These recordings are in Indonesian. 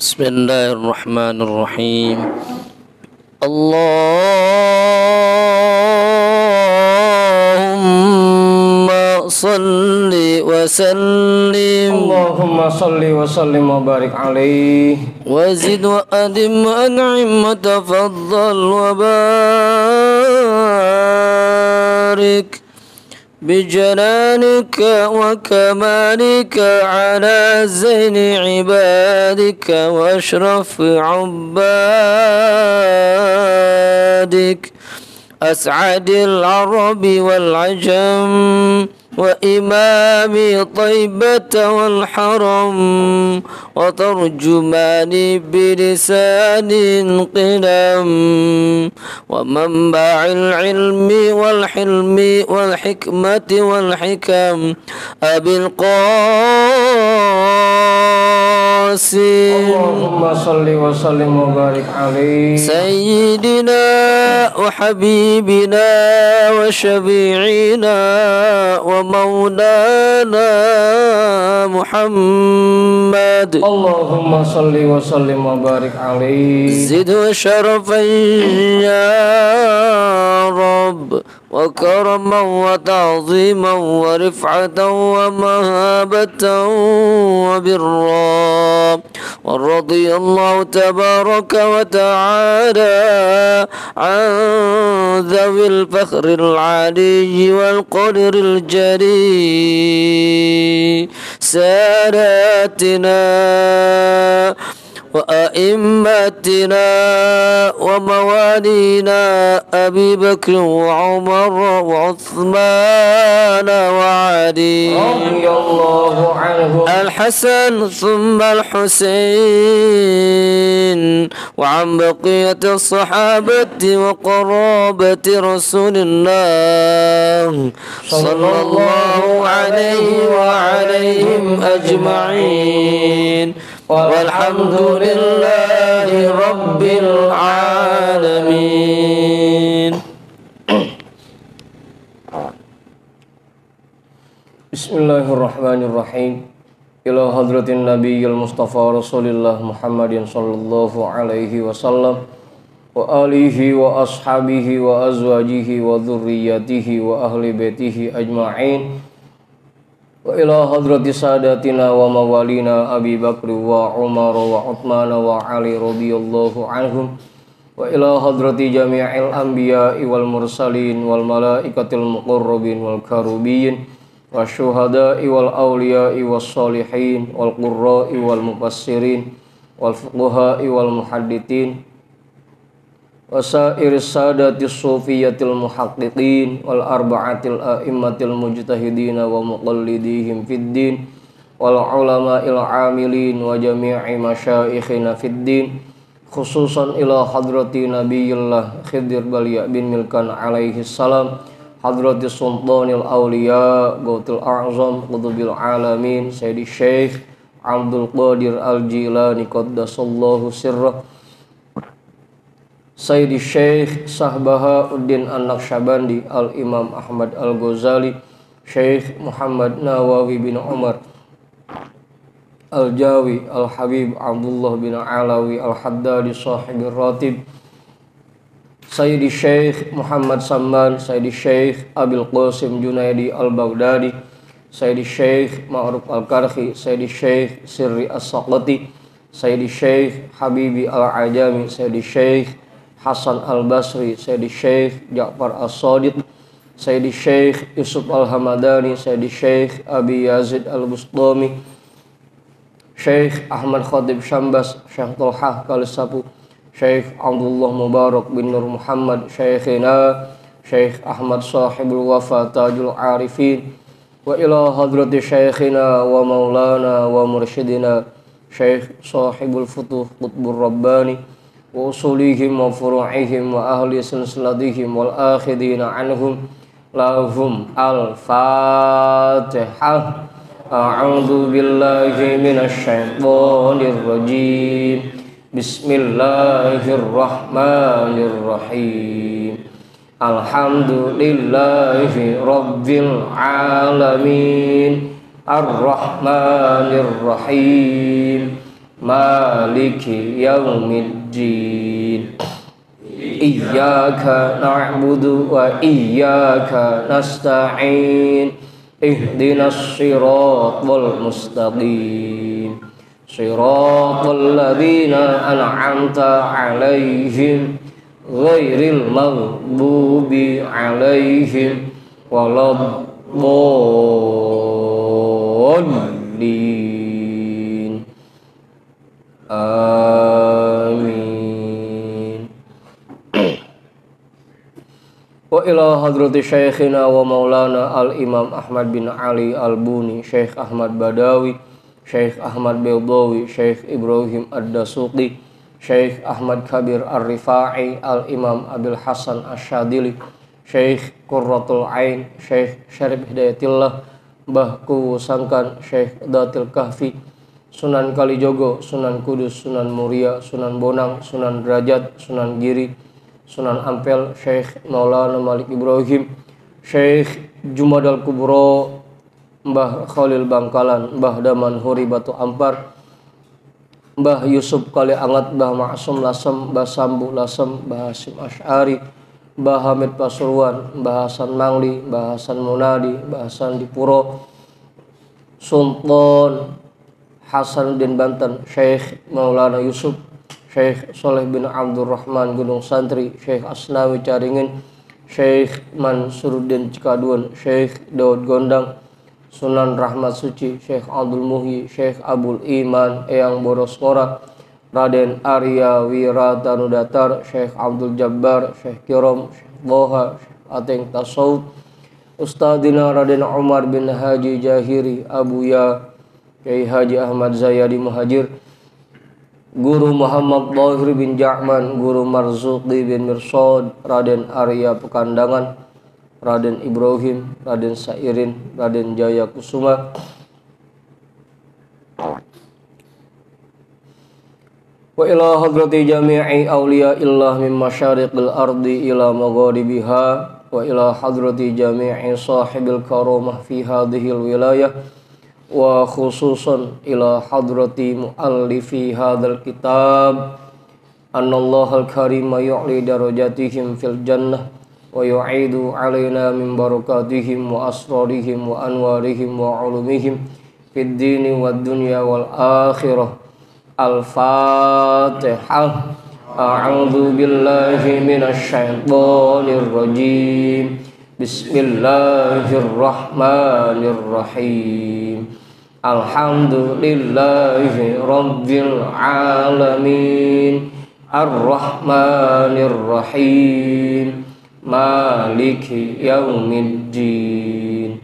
Bismillahirrahmanirrahim. Allahumma salli wa sallim. Allahumma salli wa sallim wa barik alaihi. Wa zid wa adim wa an'im wa tafaddal wa barik بجلالك وكمالك على زين عبادك واشرف عبادك أسعد العرب والعجم وإمام طيبة والحرم وترجمان بلسان قلم ومنبع العلم والحلم والحكمة والحكم أبي القاسم اللهم صل وسلم وبارك عليه سيدنا وحبيبنا وشفيعنا ومولانا محمد اللهم صل وسلم وبارك عليه زد شرفا يا رب وكرما وتعظيما ورفعة ومهابة وبرا ورضي الله تبارك وتعالى عن ذوي الفخر العلي والقدر الجليل ساداتنا وأئمتنا وموالينا أبي بكر وعمر وعثمان وعلي رضي الله عنهم الحسن ثم الحسين وعن بقية الصحابة وقرابة رسول الله صلى الله عليه وعليهم أجمعين والحمد لله رب العالمين. Bismillahirrahmanirrahim. Ila hadratin nabiyil mustafa rasulillah Muhammadin sallallahu alaihi wasallam wa alihi wa ashabihi wa azwajihi wa dhurriyyatihi wa ahli baitihi ajma'in. Wa ila hadrati sadatina wa mawalina Abi Bakr wa Umar wa Uthman wa Ali radhiyallahu anhum. Wa ila hadrati jami'il anbiya'i wal mursalin wal malaikatil muqarrabin wal karubiyin wa syuhada'i wal awliya'i was solihin wal qurra'i wal mufassirin wal fuqaha'i wal muhaddithin wasairis sadatis sufiyatil muhaqqiqin wal arba'atil a'immatil mujtahidin wa muqallidihim fid din wal ulama'il amilin wa jami'i masyaikhina fid din khususan ila hadrati nabiyillah Khidir Balya bin Milkan alaihi salam hadrati sultanil awliya gautul a'zam qutubil alamin sayyidi syekh Abdul Qadir al-Jilani qaddasallahu sirrah Sayyidi Syekh Sahbahauddin An-Naqsyabandi Al-Imam Ahmad Al-Ghazali Syekh Muhammad Nawawi bin Umar Al-Jawi Al-Habib Abdullah bin Alawi Al-Haddadi Sahibir Ratib Sayyidi Syekh Muhammad Samman Sayyidi Syekh Abil Qasim Junaidi Al-Baghdadi Sayyidi Syekh Ma'ruf Al-Karhi Sayyidi Syekh Sirri As-Saqati Sayyidi Syekh Habibi Al-Ajami Sayyidi Syekh Hasan Al-Basri, Sayyidi Syekh Ja'far As-Sadiq, Sayyidi Syekh Yusuf Al-Hamadani, Sayyidi Syekh Abi Yazid Al-Bustami, Syekh Ahmad Khatib Syambas, Syekh Tolhah Kalisapu, Syekh Abdullah Mubarak bin Nur Muhammad, Syekhina Syekh Ahmad Sahibul Wafa Tajul Arifin, wa ila hadrati Syekhina wa maulana wa mursyidina Syekh Sahibul Futuh Qutbur Rabbani wa usulihim wa furu'ihim wa ahli silsilatihim wal akhidina anhum lahum al-fatihah. A'udzu billahi minasy syaithanir rajim. Bismillahirrahmanirrahim. Alhamdulillahi rabbil alamin. Ar-Rahmanir Rahim. maliki yaumiddin. Iyyaka na'budu wa iyyaka nasta'in. Ihdinas siratal mustaqim. Siratal ladzina an'amta 'alaihim ghairil maghdubi 'alaihim waladdallin. Amin. Wa ila hadrati syekhina wa maulana al-imam Ahmad bin Ali al-Buni, Syekh Ahmad Badawi, Syekh Ahmad Baydawi, Syekh Ibrahim Ad-Dasuqi, Syekh Ahmad Kabir Ar-Rifa'i, al-imam Abil Hasan Asyadili, Syekh Qurratul Ain, Syekh Syarif Hidayatillah, Mbah Sangkan, Syekh Datil Kahfi, Sunan Kalijogo, Sunan Kudus, Sunan Muria, Sunan Bonang, Sunan Derajat, Sunan Giri, Sunan Ampel, Syekh Maulana Malik Ibrahim, Syekh Jumadal Kubro, Mbah Khalil Bangkalan, Mbah Daman Huri Batu Ampar, Mbah Yusuf Kali Angat, Mbah Ma'sum Lasem, Mbah Sambu Lasem, Mbah Hasim Asy'ari, Mbah Hamid Pasuruan, Mbah Hasan Mangli, Mbah Hasan Munadi, Mbah Hasan Dipuro, Sultan Hasanuddin Banten, Syekh Maulana Yusuf, Syekh Soleh bin Abdurrahman Gunung Santri, Syekh Asnawi Caringin, Syekh Mansuruddin Cikadun, Syekh Daud Gondang, Sunan Rahmat Suci, Syekh Abdul Muhyi, Syekh Abul Iman Eyang Boroskora, Raden Arya Wiratanudatar, Syekh Abdul Jabbar, Syekh Kirom, Syekh Boha, Syekh Ateng Tasawuf, Ustadina Raden Umar bin Haji Jahiri, Abuya Kyai Haji Ahmad Zayadi Muhajir, Guru Muhammad Tahir bin Ja'man, Guru Marzuqi bin Mirsad, Raden Arya Pekandangan, Raden Ibrahim, Raden Sairin, Raden Jaya Kusuma, wa ila hadrati jami'i awliya illah min masyariqil ardi ila magharibiha, wa ila hadrati jami'i sahibil karamah fi hadhil wilayah, wa khususan ila hadrati muallifi hadzal kitab annallahal karim yu'li darajatihim fil jannah wa yu'idu alaina min barakatihim wa asrarihim wa anwarihim wa ulumihim fid dini wad dunya wal akhirah. Al-Fatihah. A'udzu billahi minasy syaithanir rajim. Bismillahirrahmanirrahim. Alhamdulillahi rabbil alamin. Ar-Rahmanir Rahim. Maliki yaumiddin.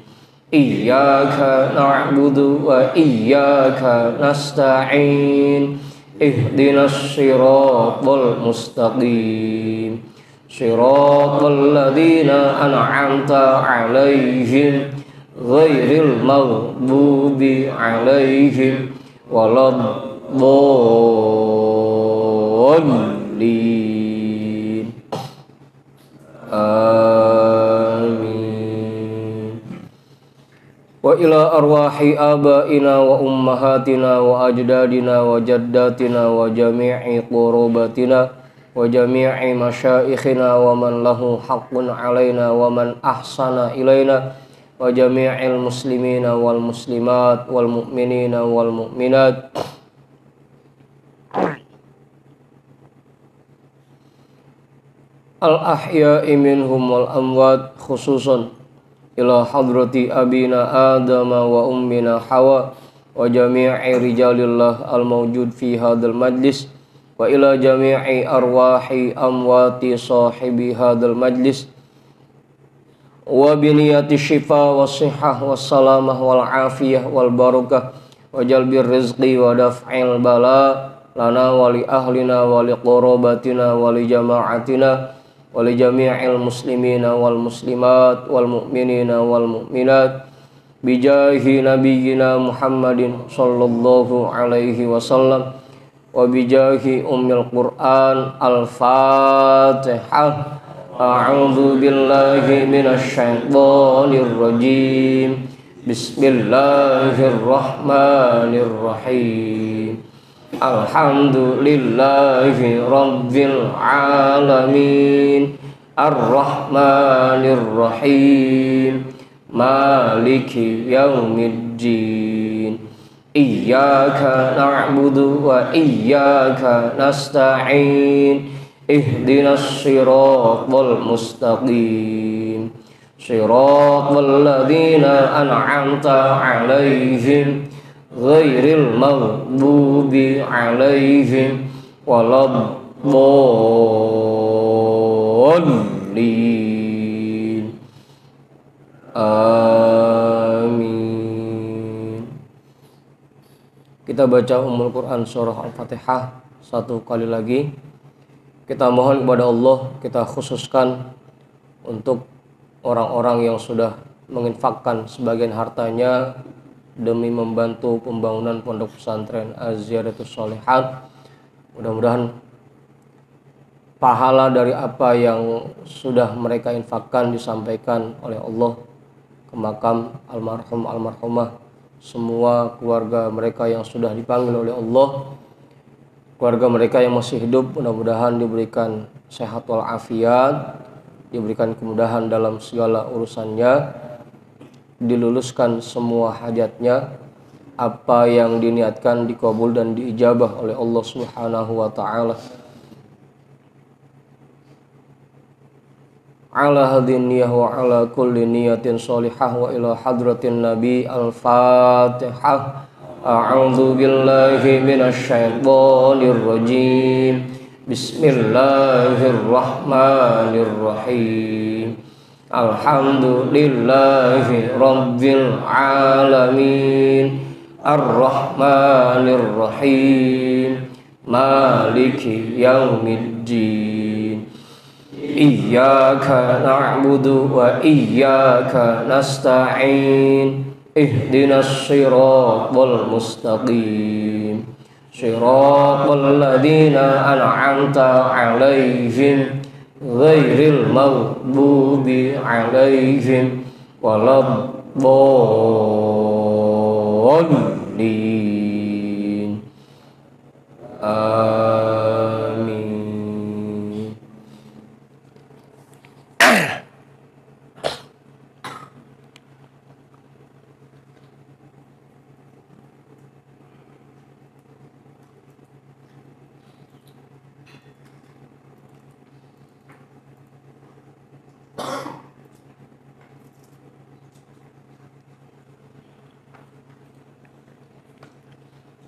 Iyyaka na'budu wa iyyaka nasta'in. Ihdinas siratal mustaqim. Siratal ladzina an'amta 'alaihim ghairil maghdubi 'alaihim waladdallin. Amin. Wa ila arwahi abaina wa ummahatina wa ajdadina wa jaddatina wa jami'i qurubatina wa jami'i masyaikhina wa man lahu haqqun alaina wa man ahsana ilaina wa jami'il muslimina wal muslimat wal mu'minina wal mu'minat al ahya'i minhum wal amwat, khususan ila hadrati abina adama wa ummina hawa wa jami'i rijalillah al mawjud fi hadzal majlis wa ila jami'i arwahi amwati sahibi hadzal majlis wa biniyati syifa wa sihah wa salamah wal afiyah wal barakah wa jalbir rizqi wa daf'il bala lana wa li ahlina wa li qurabatina wa li jama'atina wa li jami'il muslimina wal muslimat wal mu'minina wal mu'minat bijahi nabiyyina Muhammadin sallallahu alaihi wasallam wa bijahi ummil Qur'an. Al-Fatihah. A'udzu billahi minasy syaithanir rajim. Bismillahirrahmanirrahim. Alhamdulillahi Rabbil Alamin Ar-Rahmanir Rahim Maliki Yaumiddin Iyyaka na'budu wa iyyaka nasta'in Ihdinas siratal mustaqim Siratal ladzina an'amta 'alaihim ghairil maghdubi 'alaihim waladdallin. Amin. Kita baca Ummul Quran surah Al-Fatihah satu kali lagi. Kita mohon kepada Allah, kita khususkan untuk orang-orang yang sudah menginfakkan sebagian hartanya demi membantu pembangunan pondok pesantren Az-Ziyadatus Shalihat. Mudah-mudahan pahala dari apa yang sudah mereka infakkan disampaikan oleh Allah ke makam almarhum almarhumah, semua keluarga mereka yang sudah dipanggil oleh Allah, keluarga mereka yang masih hidup, mudah-mudahan diberikan sehat walafiat, diberikan kemudahan dalam segala urusannya, diluluskan semua hajatnya, apa yang diniatkan dikabul dan diijabah oleh Allah Subhanahu wa taala. Ala hadhin niyah wa ala kulli niyatin sholihah wa ila hadratin nabi. Al-Fatihah. A'udzu billahi minasy syaithanir rajim. Bismillahirrahmanirrahim. Alhamdulillahi Rabbil Alamin Ar-Rahmanir Rahim Maliki Yaumiddin Iyyaka na'budu wa iyyaka nasta'in Ihdinas siratal mustaqim Siratal ladzina an'amta 'alaihim ghairil maghdubi 'alaihim waladdallin. Amin.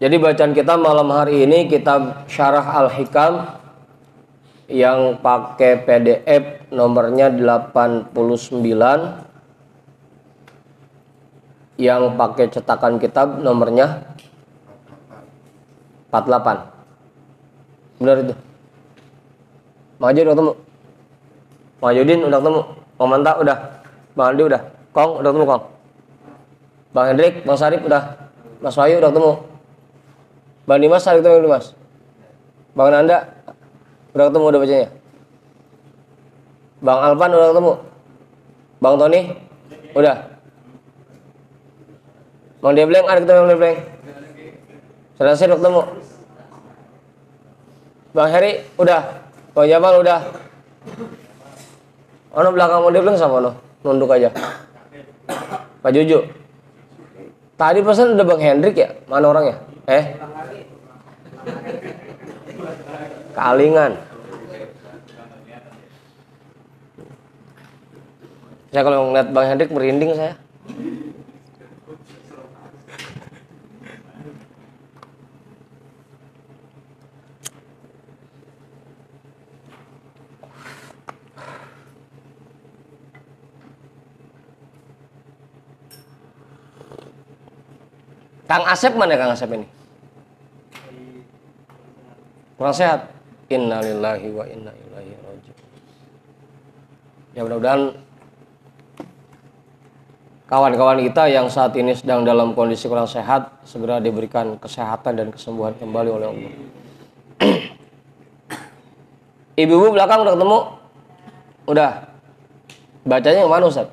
Jadi bacaan kita malam hari ini kitab Syarah Al-Hikam yang pakai PDF nomornya 89, yang pakai cetakan kitab nomornya 48. Benar itu? Maju udah ketemu? Majudin udah ketemu? Bang Manta udah? Bang Andi udah? Kong udah ketemu Kong? Bang Hendrik, Bang Sarip udah? Mas Wahyu udah ketemu? Bang Dimas hari ketemu Mas. Bang Nanda udah ketemu udah bacanya. Bang Alvan udah ketemu. Bang Tony udah. Bang Debleng ada ketemu Bang Debleng. Selesai udah ketemu. Bang Heri udah. Bang Jamal udah. Ono belakang Bang Debleng sama ono. Nunduk aja. Pak Juju. Tadi pesan udah Bang Hendrik ya? Mana orangnya? Kalingan. Saya kalau ngeliat Bang Hendrik merinding saya. Kang Asep mana Kang Asep ini? Kurang sehat. Innalillahi wa inna ilaihi raji'un. Ya mudah-mudahan kawan-kawan kita yang saat ini sedang dalam kondisi kurang sehat segera diberikan kesehatan dan kesembuhan kembali oleh Allah. Ibu-ibu belakang udah ketemu? Udah. Bacanya yang mana Ustaz?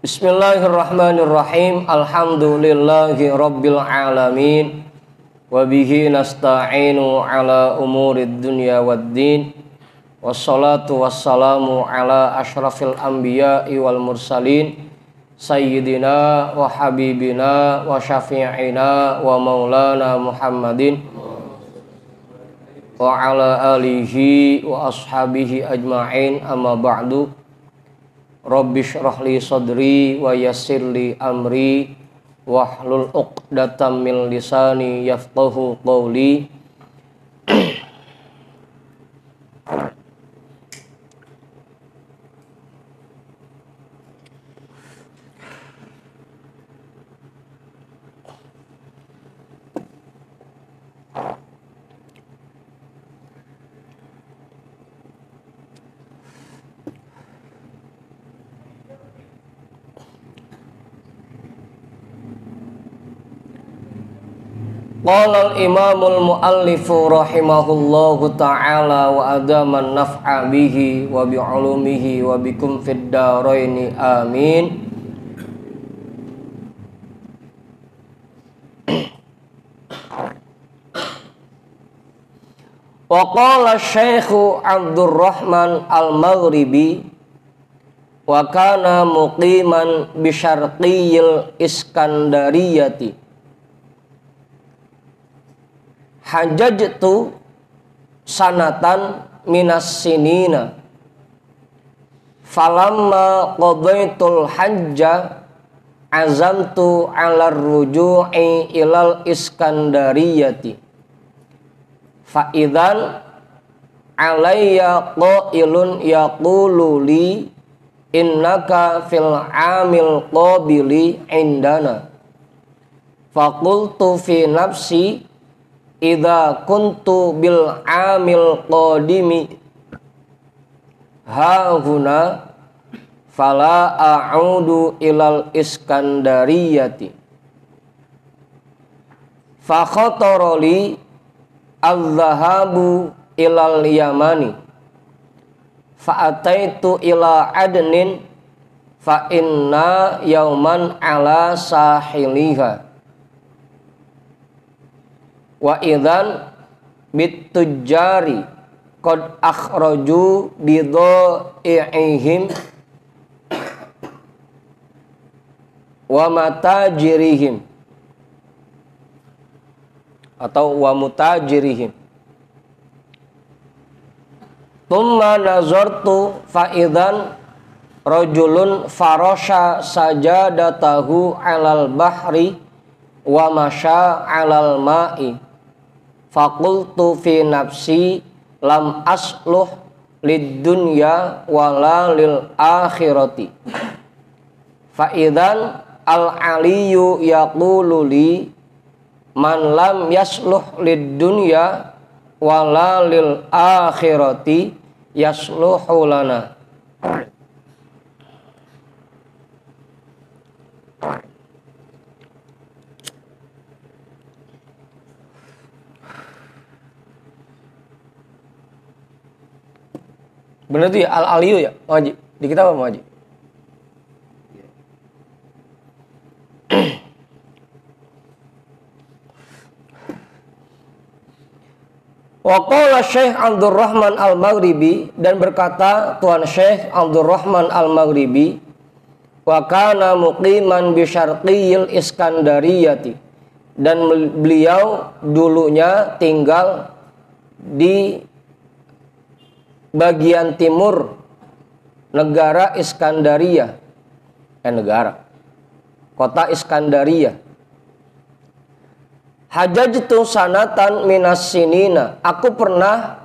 Bismillahirrahmanirrahim. Alhamdulillahi rabbil alamin. Wa bihi nasta'inu ala umurid dunya waddin. Wassalatu wassalamu ala ashrafil anbiya'i wal mursalin. Sayyidina wa habibina wa syafi'ina wa maulana Muhammadin wa ala alihi wa ashabihi ajma'in, amma ba'du. Rabbi shrah li sadri wa yassir li amri wahlul 'uqdatam min lisani yafqahu qawli. Qala al-imamul muallifu rahimahullahu ta'ala wa adaman naf'a bihi wa bi'ulumihi wa bikum fid daraini amin. Wa qala Syekhu Abdurrahman al-Maghribi wa kana muqiman bi syarqiyil Iskandariyati. Hajajtu sanatan minas sinina falamma qadaitul hajja azamtu ala ruju'i ilal Iskandariyati fa idzan alayya qailun yaqulu li innaka fil amil qabili indana faqultu fi nafsi idza kuntu bil amil qadimi ha huna fala a'udu ilal Iskandariyati fa khatara li adh-dhahabu ilal yamani fa ataitu ila adnin fa inna yauman ala sahiliha wa idzan bitujari qad akhraju bidha'ihim wa matajirihim atau wa mutajirihim thumma nazartu fa idzan rajulun farasha sajadatahu alal bahri wa masya alal ma'i faqultu fi nafsi lam asluh lid dunya wala lil akhirati fa idzan al aliyu yaqulu li man lam yasluh lid dunya wala lil akhirati yasluhu lana. Bener tuh ya, al-aliyu ya, Pak Haji? Di kitab apa, Pak Haji? Wa qala Syekh Abdurrahman al-Maghribi, dan berkata Tuan Syekh Abdurrahman al-Maghribi, wa kana muqiman bi syarqiyil Iskandariyati, dan beliau dulunya tinggal di bagian timur negara Iskandaria, kota Iskandaria. Hajajtu sanatan minas sinina, aku pernah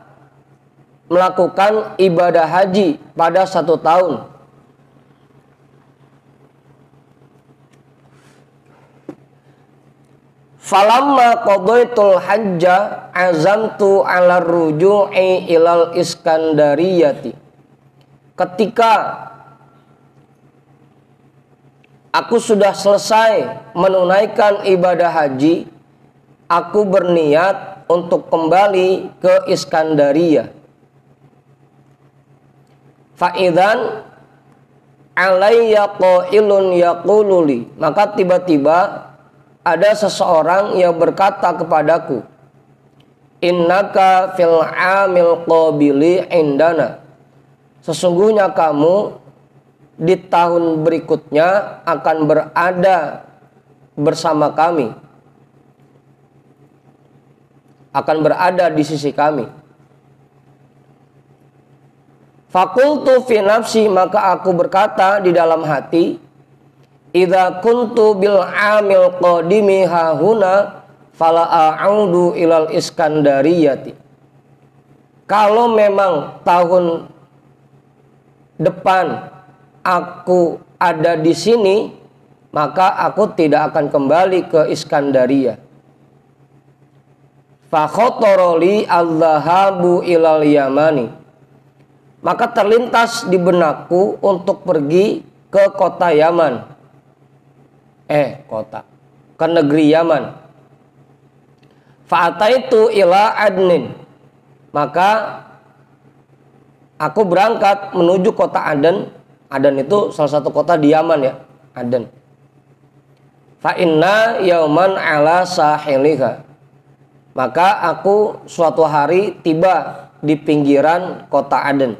melakukan ibadah haji pada 1 tahun. Falamma qadaitul hajja azamtu ala ruju'i ilal Iskandariyati. Ketika aku sudah selesai menunaikan ibadah haji, aku berniat untuk kembali ke Iskandaria. Fa'idzan alayya qailun yaqululi, maka tiba-tiba ada seseorang yang berkata kepadaku, innaka fil amil qabili indana, sesungguhnya kamu di tahun berikutnya akan berada bersama kami, akan berada di sisi kami. Fakultu fi nafsi, maka aku berkata di dalam hati, idza kuntu bil amil qadimi hahuna fala a'udu ilal iskandariyati. Kalau memang tahun depan aku ada di sini, maka aku tidak akan kembali ke Iskandaria. Fa khotoroli al-dhahabu ilal yamani, maka terlintas di benakku untuk pergi ke kota Yaman. Ke negeri Yaman. Fa'ataitu ila Adnin, maka aku berangkat menuju kota Aden. Aden itu salah satu kota di Yaman ya, Aden. Fa inna yauman ala sahiliha, maka aku suatu hari tiba di pinggiran kota Aden.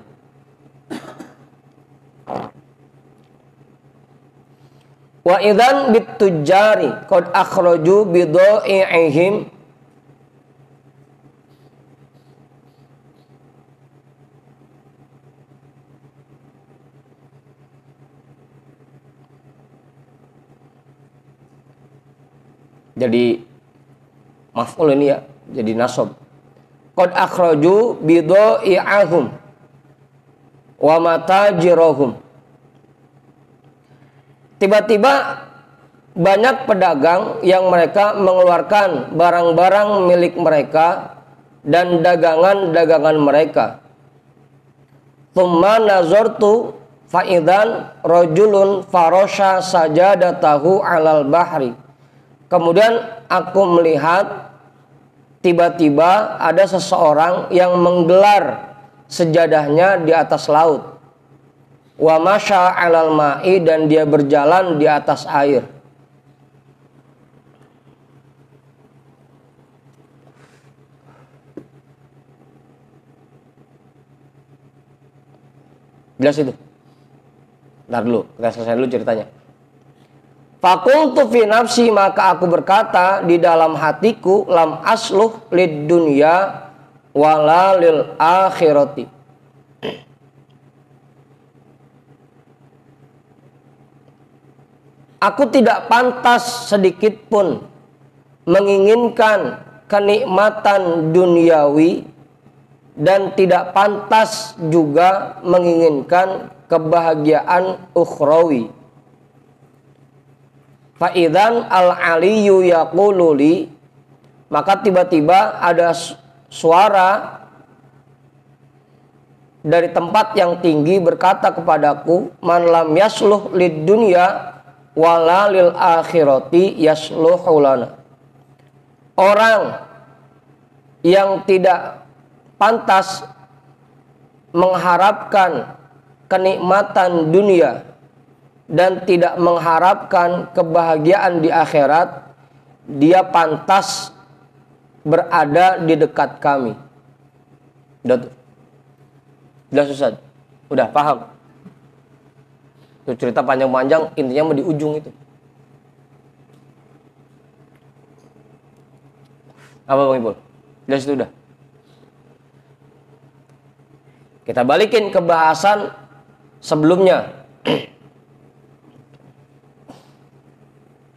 Wa idzan bitujari qad akhraju bidai'ihim, jadi maf'ul ini ya, jadi nasab. Qad akhraju bidai'ahum wa matajirahum, tiba-tiba banyak pedagang yang mereka mengeluarkan barang-barang milik mereka dan dagangan-dagangan mereka. Tsumma nazartu fa idzan rajulun farasha sajadatahu 'alal bahri, kemudian aku melihat tiba-tiba ada seseorang yang menggelar sejadahnya di atas laut. Wa masya 'alal ma'i, dan dia berjalan di atas air. Jelas itu? Ntar dulu, kita selesai dulu ceritanya. Fakultu fi nafsi, maka aku berkata di dalam hatiku, lam asluh lid dunya wala lil akhirati. Aku tidak pantas sedikit pun menginginkan kenikmatan duniawi dan tidak pantas juga menginginkan kebahagiaan ukhrawi. Fa idzan al-aliyyu yaqulu li, maka tiba-tiba ada suara dari tempat yang tinggi berkata kepadaku, man lam yasluh lid dunya wala lil akhirati yasluhu lana. Orang yang tidak pantas mengharapkan kenikmatan dunia dan tidak mengharapkan kebahagiaan di akhirat, dia pantas berada di dekat kami. Udah Ustaz? Udah paham? Itu cerita panjang-panjang, intinya di ujung itu. Apa Bang Ipul? Udah situ udah. Kita balikin ke bahasan sebelumnya.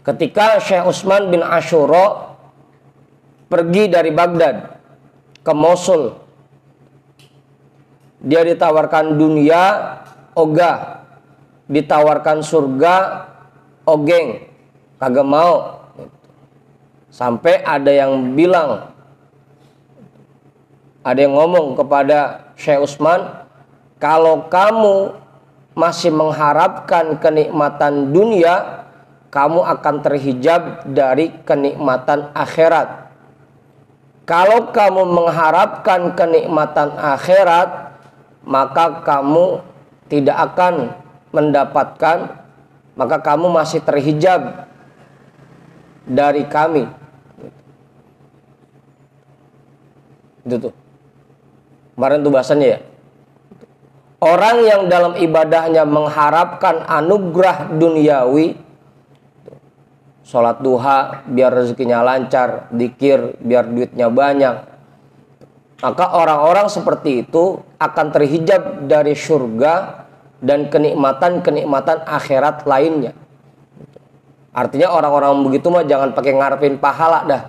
Ketika Syekh Utsman bin Asyura pergi dari Baghdad ke Mosul, dia ditawarkan dunia ogah, ditawarkan surga ogeng, kagak mau. Sampai ada yang bilang, ada yang ngomong kepada Syekh Utsman, kalau kamu masih mengharapkan kenikmatan dunia, kamu akan terhijab dari kenikmatan akhirat. Kalau kamu mengharapkan kenikmatan akhirat, maka kamu tidak akan mendapatkan, maka kamu masih terhijab dari kami. Itu tuh. Kemarin tuh bahasannya ya. Orang yang dalam ibadahnya mengharapkan anugerah duniawi, sholat duha biar rezekinya lancar, zikir biar duitnya banyak, maka orang-orang seperti itu akan terhijab dari surga dan kenikmatan-kenikmatan akhirat lainnya. Artinya orang-orang begitu mah jangan pakai ngarepin pahala dah.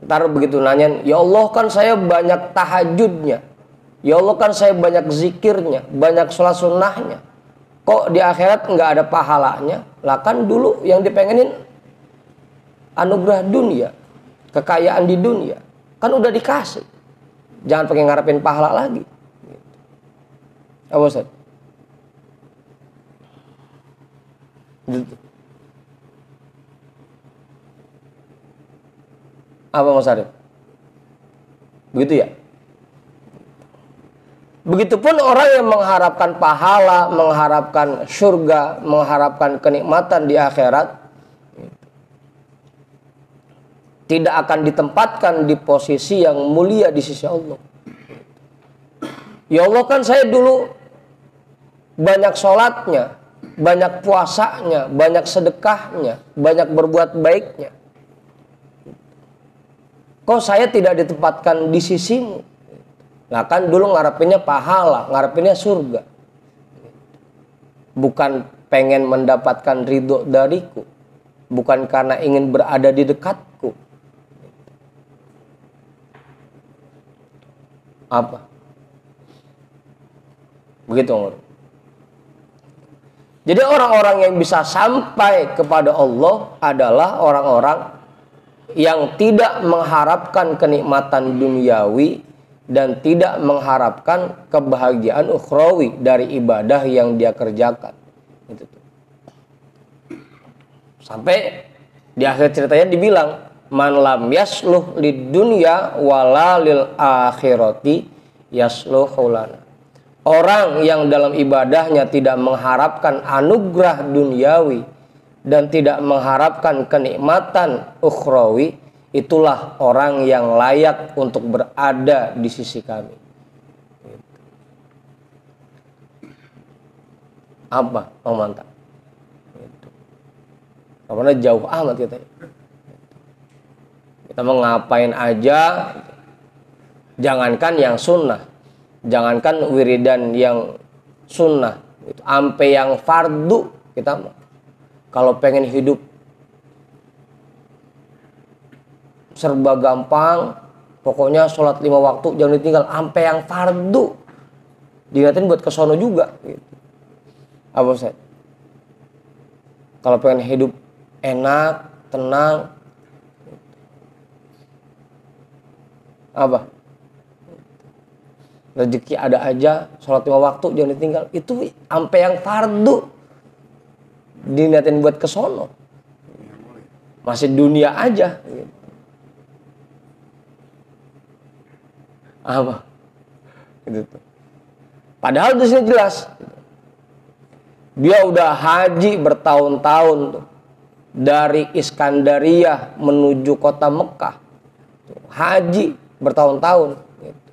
Ntar begitu nanyain, ya Allah kan saya banyak tahajudnya, ya Allah kan saya banyak zikirnya, banyak sholat sunnahnya, kok di akhirat nggak ada pahalanya? Lah kan dulu yang dipengenin anugerah dunia, kekayaan di dunia, kan udah dikasih. Jangan pakai ngarepin pahala lagi. Apa Ustaz? Apa Mas Arif? Begitu ya? Begitupun orang yang mengharapkan pahala, mengharapkan surga, mengharapkan kenikmatan di akhirat, tidak akan ditempatkan di posisi yang mulia di sisi Allah. Ya Allah kan saya dulu banyak sholatnya, banyak puasanya, banyak sedekahnya, banyak berbuat baiknya. Kok saya tidak ditempatkan di sisimu? Nah kan dulu ngarepinnya pahala, ngarepinnya surga. Bukan pengen mendapatkan ridho dariku. Bukan karena ingin berada di dekatku. Apa? Begitu Umar. Jadi orang-orang yang bisa sampai kepada Allah adalah orang-orang yang tidak mengharapkan kenikmatan duniawi dan tidak mengharapkan kebahagiaan ukhrawi dari ibadah yang dia kerjakan. Itu tuh. Sampai di akhir ceritanya dibilang, man lam yasluh lid dunya wala lil akhirati yasluhu lana. Orang yang dalam ibadahnya tidak mengharapkan anugerah duniawi dan tidak mengharapkan kenikmatan ukhrawi, itulah orang yang layak untuk berada di sisi kami. Apa? Oh mantap. Karena jauh amat kita. Kita mau ngapain aja, jangankan yang sunnah, jangankan wiridan yang sunnah, ampe yang fardu kita mau. Kalau pengen hidup serba gampang, pokoknya sholat 5 waktu jangan ditinggal, ampe yang fardu diingatin buat kesono juga gitu. Apa Ustaz? Kalau pengen hidup enak, tenang, apa? Rezeki ada aja, sholat 5 waktu jangan ditinggal, itu ampe yang fardu diniatin buat kesono. Masih dunia aja gitu. Apa? Gitu. Padahal di sini jelas dia udah haji bertahun-tahun tuh, dari Iskandaria menuju kota Mekah. Haji bertahun-tahun gitu.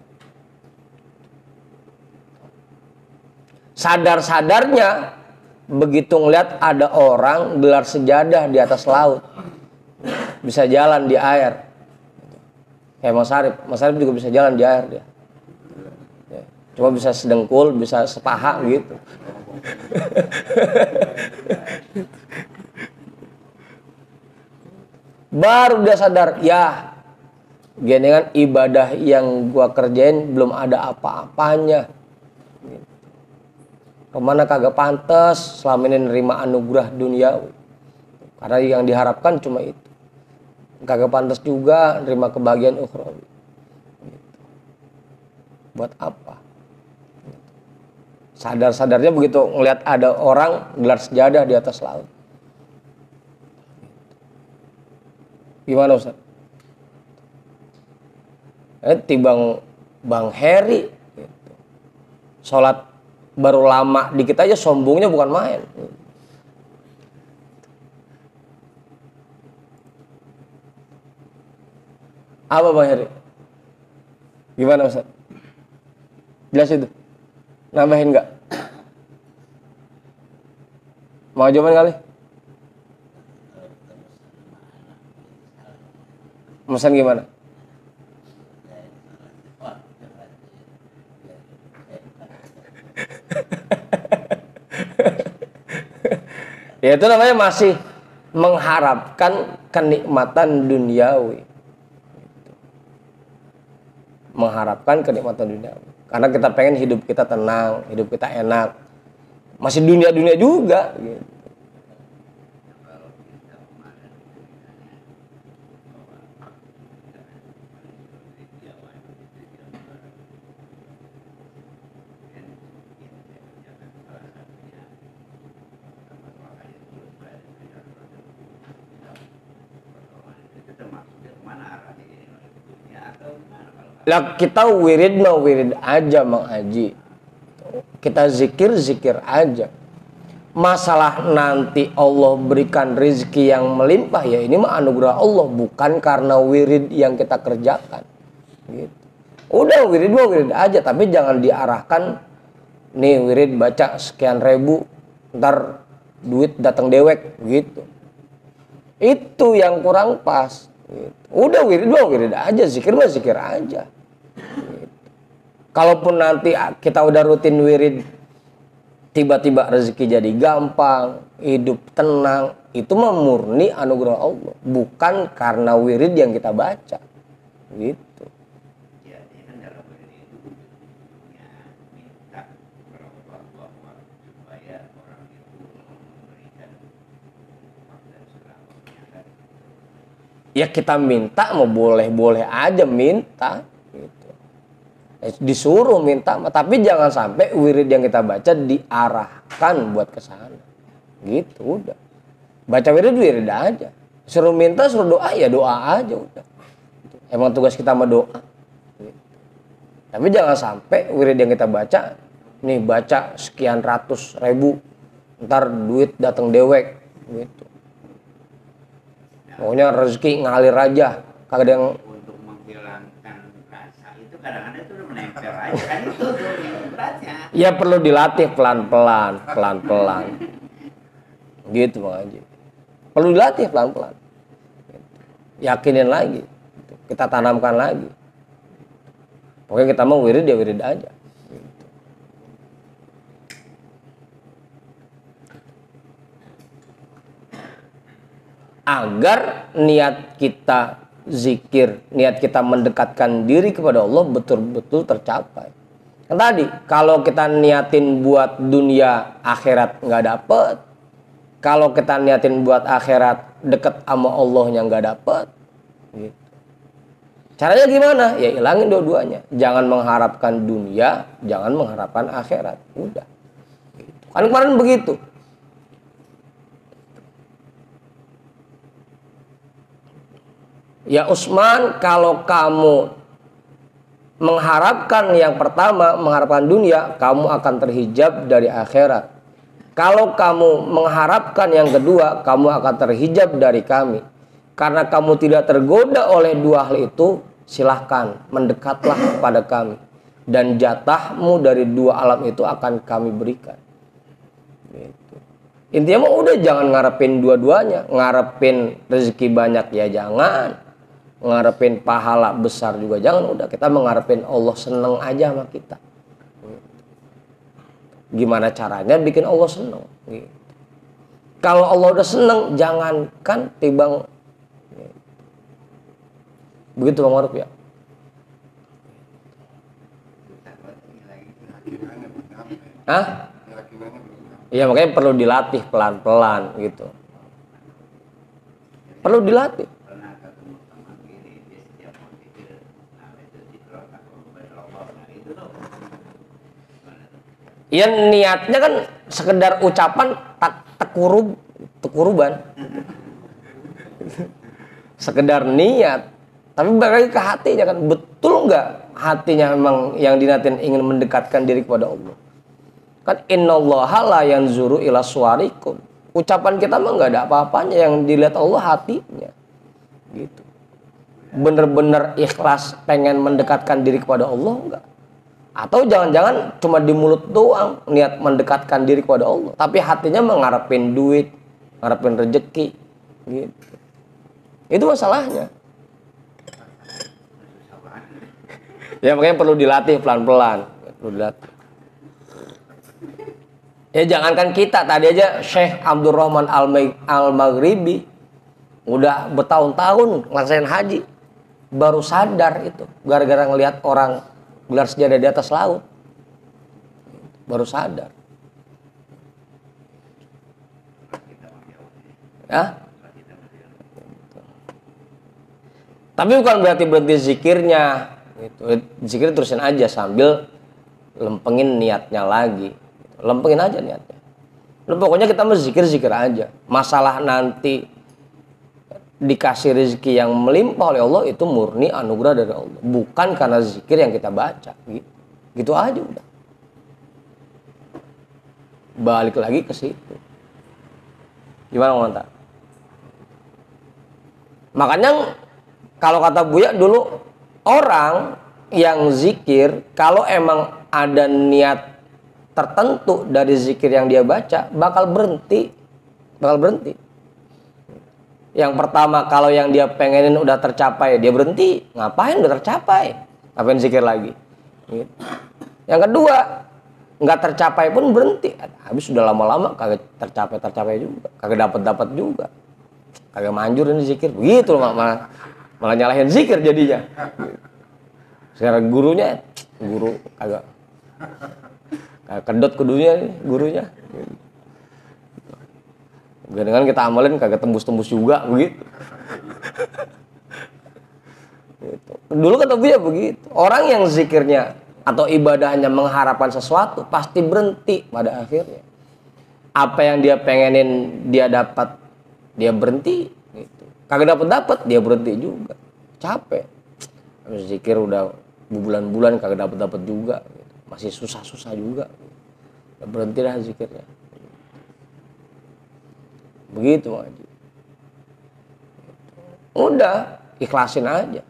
Sadar-sadarnya begitu ngeliat ada orang gelar sejadah di atas laut, bisa jalan di air. Kayak Mas Arif juga bisa jalan di air dia. Cuma bisa sedengkul, bisa sepaha gitu. Baru dia sadar, ya gini kan ibadah yang gua kerjain belum ada apa-apanya. Kemana kagak pantas selama ini nerima anugerah duniawi. Karena yang diharapkan cuma itu. Kagak pantas juga nerima kebahagiaan ukhrawi. Buat apa? Sadar-sadarnya begitu ngelihat ada orang gelar sejadah di atas laut. Gimana Ustaz? Tibang Bang Heri gitu. Sholat baru lama dikit aja sombongnya bukan main. Apa Bang Heri? Gimana Ustaz? Jelas itu? Nambahin nggak? Mau jawaban kali? Pesan gimana? Ya itu namanya masih mengharapkan kenikmatan duniawi. Mengharapkan kenikmatan duniawi. Karena kita pengen hidup kita tenang, hidup kita enak. Masih dunia-dunia juga gitu. Lah kita wirid mah wirid aja Mang Haji. Kita zikir aja. Masalah nanti Allah berikan rezeki yang melimpah ya ini mah anugerah Allah, bukan karena wirid yang kita kerjakan. Gitu. Udah wirid mah wirid aja, tapi jangan diarahkan nih wirid baca sekian ribu, ntar duit datang dewek gitu. Itu yang kurang pas. Gitu. Udah wirid mah wirid aja, zikir mah zikir aja. Gitu. Kalaupun nanti kita udah rutin wirid, tiba-tiba rezeki jadi gampang, hidup tenang, itu mah murni anugerah Allah, bukan karena wirid yang kita baca. Gitu. Ya, kan dalam wirid itu ya, minta kepada Allah bahwa supaya orang itu memberikan hak dan selamanya kan. Ya kita minta mau boleh-boleh aja minta gitu. Disuruh minta, tapi jangan sampai wirid yang kita baca diarahkan buat ke sana. Gitu udah. Baca wirid aja. Suruh minta, suruh doa ya doa aja udah. Emang tugas kita mah doa. Gitu. Tapi jangan sampai wirid yang kita baca nih baca sekian ratus ribu, ntar duit datang dewek gitu. Pokoknya rezeki ngalir aja, kagak ada yang Untuk menghilangkan rasa itu kadang-kadang itu udah menempel aja kan itu tuh yang beratnya. ya perlu dilatih pelan-pelan. Gitu Bang Haji. Perlu dilatih pelan-pelan. Yakinin lagi. Kita tanamkan lagi. Pokoknya kita mau wirid ya wirid aja. Agar niat kita zikir, niat kita mendekatkan diri kepada Allah betul-betul tercapai. Kan tadi, kalau kita niatin buat dunia akhirat nggak dapet, kalau kita niatin buat akhirat deket sama Allahnya nggak dapet, gitu. Caranya gimana? Ya hilangin dua-duanya. Jangan mengharapkan dunia, jangan mengharapkan akhirat. Udah. Gitu. Kan kemarin begitu. Ya Utsman, kalau kamu mengharapkan yang pertama, mengharapkan dunia, kamu akan terhijab dari akhirat. Kalau kamu mengharapkan yang kedua, kamu akan terhijab dari kami. Karena kamu tidak tergoda oleh dua hal itu, silahkan mendekatlah kepada kami. Dan jatahmu dari dua alam itu akan kami berikan. Gitu. Intinya mah udah jangan ngarepin dua-duanya. Ngarepin rezeki banyak ya jangan. Ngarepin pahala besar juga jangan. Udah kita mengharapin Allah seneng aja sama kita. Gimana caranya bikin Allah seneng gitu. Kalau Allah udah seneng, jangankan timbang gitu. Begitu Bang Maruf ya. Hah? Iya makanya perlu dilatih pelan-pelan gitu. Perlu dilatih. Pernah ketemu teman gini, dia setiap mau zikir, nah itu zikir Allah, nah itu tuh gimana tuh? Ya niatnya kan sekedar ucapan tekuruban. Sekedar niat. Tapi balik lagi ke hatinya kan, betul nggak hatinya memang yang diniatin ingin mendekatkan diri kepada Allah. Kan innallaha la yanzuru ila suwarikum. Ucapan kita mah nggak ada apa-apanya, yang dilihat Allah hatinya. Gitu. Bener-bener ikhlas pengen mendekatkan diri kepada Allah enggak? Atau jangan-jangan cuma di mulut doang niat mendekatkan diri kepada Allah, tapi hatinya mengharapin duit, ngarepin rezeki gitu. Itu masalahnya. Ya makanya perlu dilatih pelan-pelan, perlu dilatih. Ya jangankan kita, tadi aja Syekh Abdurrahman Al-Maghribi udah bertahun-tahun ngelaksanain haji, baru sadar itu gara-gara ngelihat orang gelar sejadah di atas laut, baru sadar. Ya? Tapi bukan berarti zikirnya gitu. Zikir terusin aja sambil lempengin niatnya lagi. Lempengin aja niatnya. Lalu pokoknya kita mau zikir aja. Masalah nanti dikasih rezeki yang melimpah oleh Allah itu murni anugerah dari Allah, bukan karena zikir yang kita baca. Gitu aja udah. Balik lagi ke situ. Gimana Manta? Makanya kalau kata Buya dulu, orang yang zikir kalau emang ada niat tertentu dari zikir yang dia baca bakal berhenti. Yang pertama, kalau yang dia pengenin udah tercapai, dia berhenti. Ngapain udah tercapai? Ngapain zikir lagi? Gitu. Yang kedua, nggak tercapai pun berhenti. Habis sudah lama-lama kagak tercapai juga, kagak dapat juga, kagak manjur ini zikir. Begitu loh, malah nyalahin zikir jadinya. Sekarang guru kagak kedot kudunya nih gurunya. Dengan kita amalin kagak tembus-tembus juga begitu. Gitu. Dulu kata Buya begitu. Orang yang zikirnya atau ibadahnya mengharapkan sesuatu pasti berhenti pada akhirnya. Apa yang dia pengenin dia dapat, dia berhenti gitu. Kagak dapat dia berhenti juga. Capek. Habis zikir udah berbulan-bulan kagak dapat juga gitu. Masih susah-susah juga. Berhenti dah zikirnya. Begitu Haji. Udah ikhlasin aja,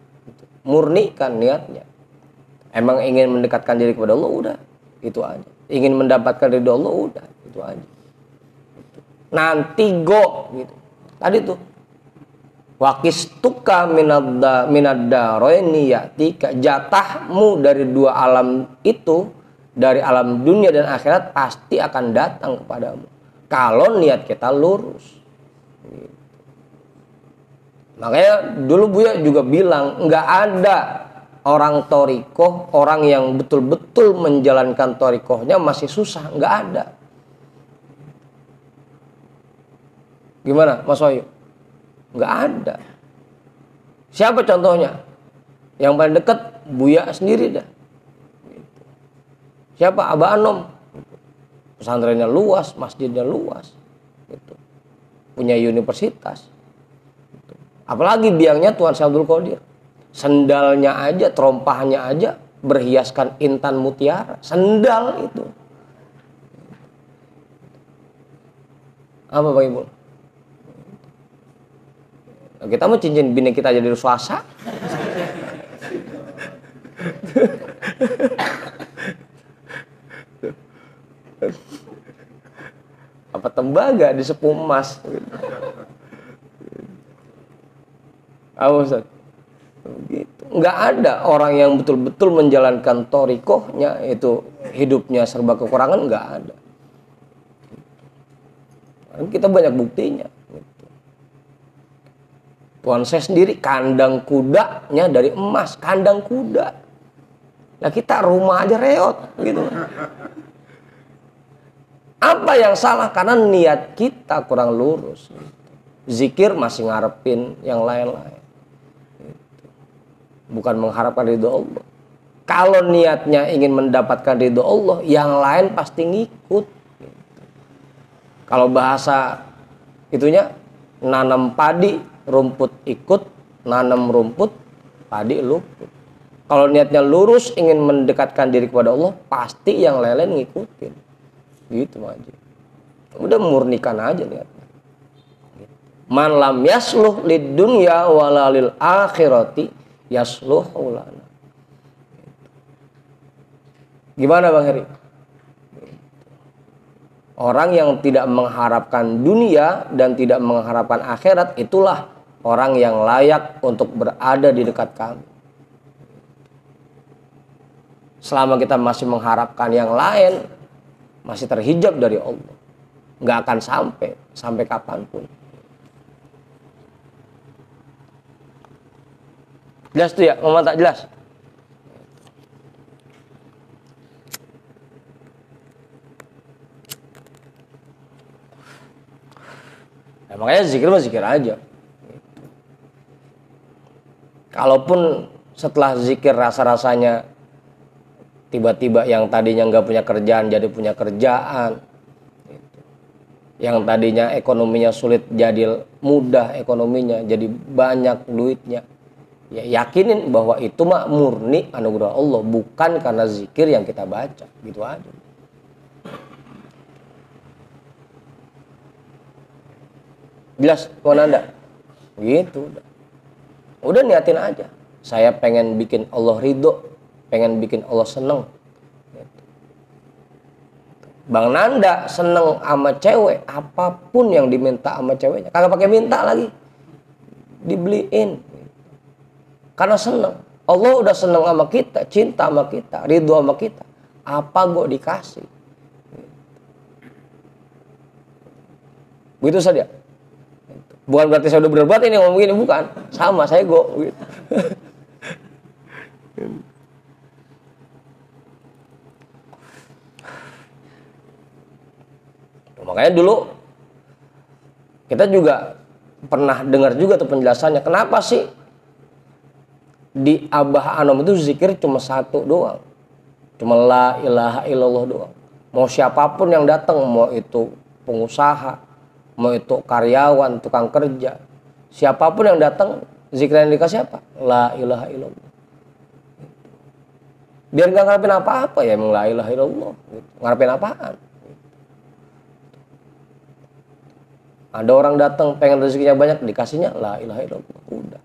murnikan niatnya. Emang ingin mendekatkan diri kepada Allah, udah itu aja. Ingin mendapatkan ridho Allah, udah itu aja. Nanti gitu. Tadi tuh wakistuka minaddaroini yatika, jatahmu dari dua alam itu, dari alam dunia dan akhirat pasti akan datang kepadamu kalau niat kita lurus. Gitu. Makanya dulu Buya juga bilang nggak ada orang torikoh, orang yang betul-betul menjalankan torikohnya masih susah, nggak ada. Gimana Mas Wahyu? Nggak ada. Siapa contohnya? Yang paling dekat Buya sendiri dah. Gitu. Siapa? Abah Anom. Pesantrennya luas, masjidnya luas, gitu. Punya universitas, gitu. Apalagi biangnya Tuan Syekh Abdul Qadir, sendalnya aja, terompahnya aja berhiaskan intan mutiara, sendal itu. Apa Bang Ibu? Kita mau cincin bini kita jadi swasta. Apa tembaga di sepuh emas apa Ustaz? Gitu. Nggak ada orang yang betul-betul menjalankan torikohnya itu hidupnya serba kekurangan, nggak ada. Kita banyak buktinya gitu. Tuan saya sendiri kandang kudanya dari emas, kandang kuda. Nah kita rumah aja reot gitu. Apa yang salah? Karena niat kita kurang lurus. Zikir masih ngarepin yang lain-lain. Bukan mengharapkan ridho Allah. Kalau niatnya ingin mendapatkan ridho Allah, yang lain pasti ngikut. Kalau bahasa itunya, nanam padi, rumput ikut, nanam rumput, padi luput. Kalau niatnya lurus ingin mendekatkan diri kepada Allah, pasti yang lain-lain ngikutin. Gitu Haji. Udah murnikan aja niatnya. Man lam yasluh lid dunya wala lil akhirati yasluhu lana. Gimana Bang Heri? Orang yang tidak mengharapkan dunia dan tidak mengharapkan akhirat, itulah orang yang layak untuk berada di dekat kami. Selama kita masih mengharapkan yang lain, masih terhijab dari Allah, nggak akan sampai kapanpun. Jelas tuh ya, Mama tak jelas? Ya, makanya zikir mah zikir aja. Kalaupun setelah zikir rasa-rasanya tiba-tiba yang tadinya nggak punya kerjaan jadi punya kerjaan, yang tadinya ekonominya sulit jadi mudah ekonominya, jadi banyak duitnya, ya yakinin bahwa itu mah murni anugerah Allah, bukan karena zikir yang kita baca, gitu aja. Jelas kawan Anda? Gitu udah niatin aja. Saya pengen bikin Allah ridho, pengen bikin Allah seneng. Bang Nanda seneng sama cewek, apapun yang diminta sama ceweknya, kagak pakai minta lagi, dibeliin. Karena seneng. Allah udah seneng sama kita, cinta sama kita, ridho sama kita. Apa kok dikasih? Begitu saja. Bukan berarti saya udah benar-benar ini ngomong gini, bukan. Sama, saya go. Gitu. Makanya dulu kita juga pernah dengar juga tuh penjelasannya. Kenapa sih di Abah Anom itu zikir cuma satu doang? Cuma la ilaha illallah doang. Mau siapapun yang datang, mau itu pengusaha, mau itu karyawan, tukang kerja, siapapun yang datang, zikir yang dikasih apa? La ilaha illallah. Biar nggak ngarepin apa-apa ya, emang la ilaha illallah. Ngarepin apaan? Ada orang datang pengen rezekinya banyak, dikasihnya la ilaha illallah. Udah.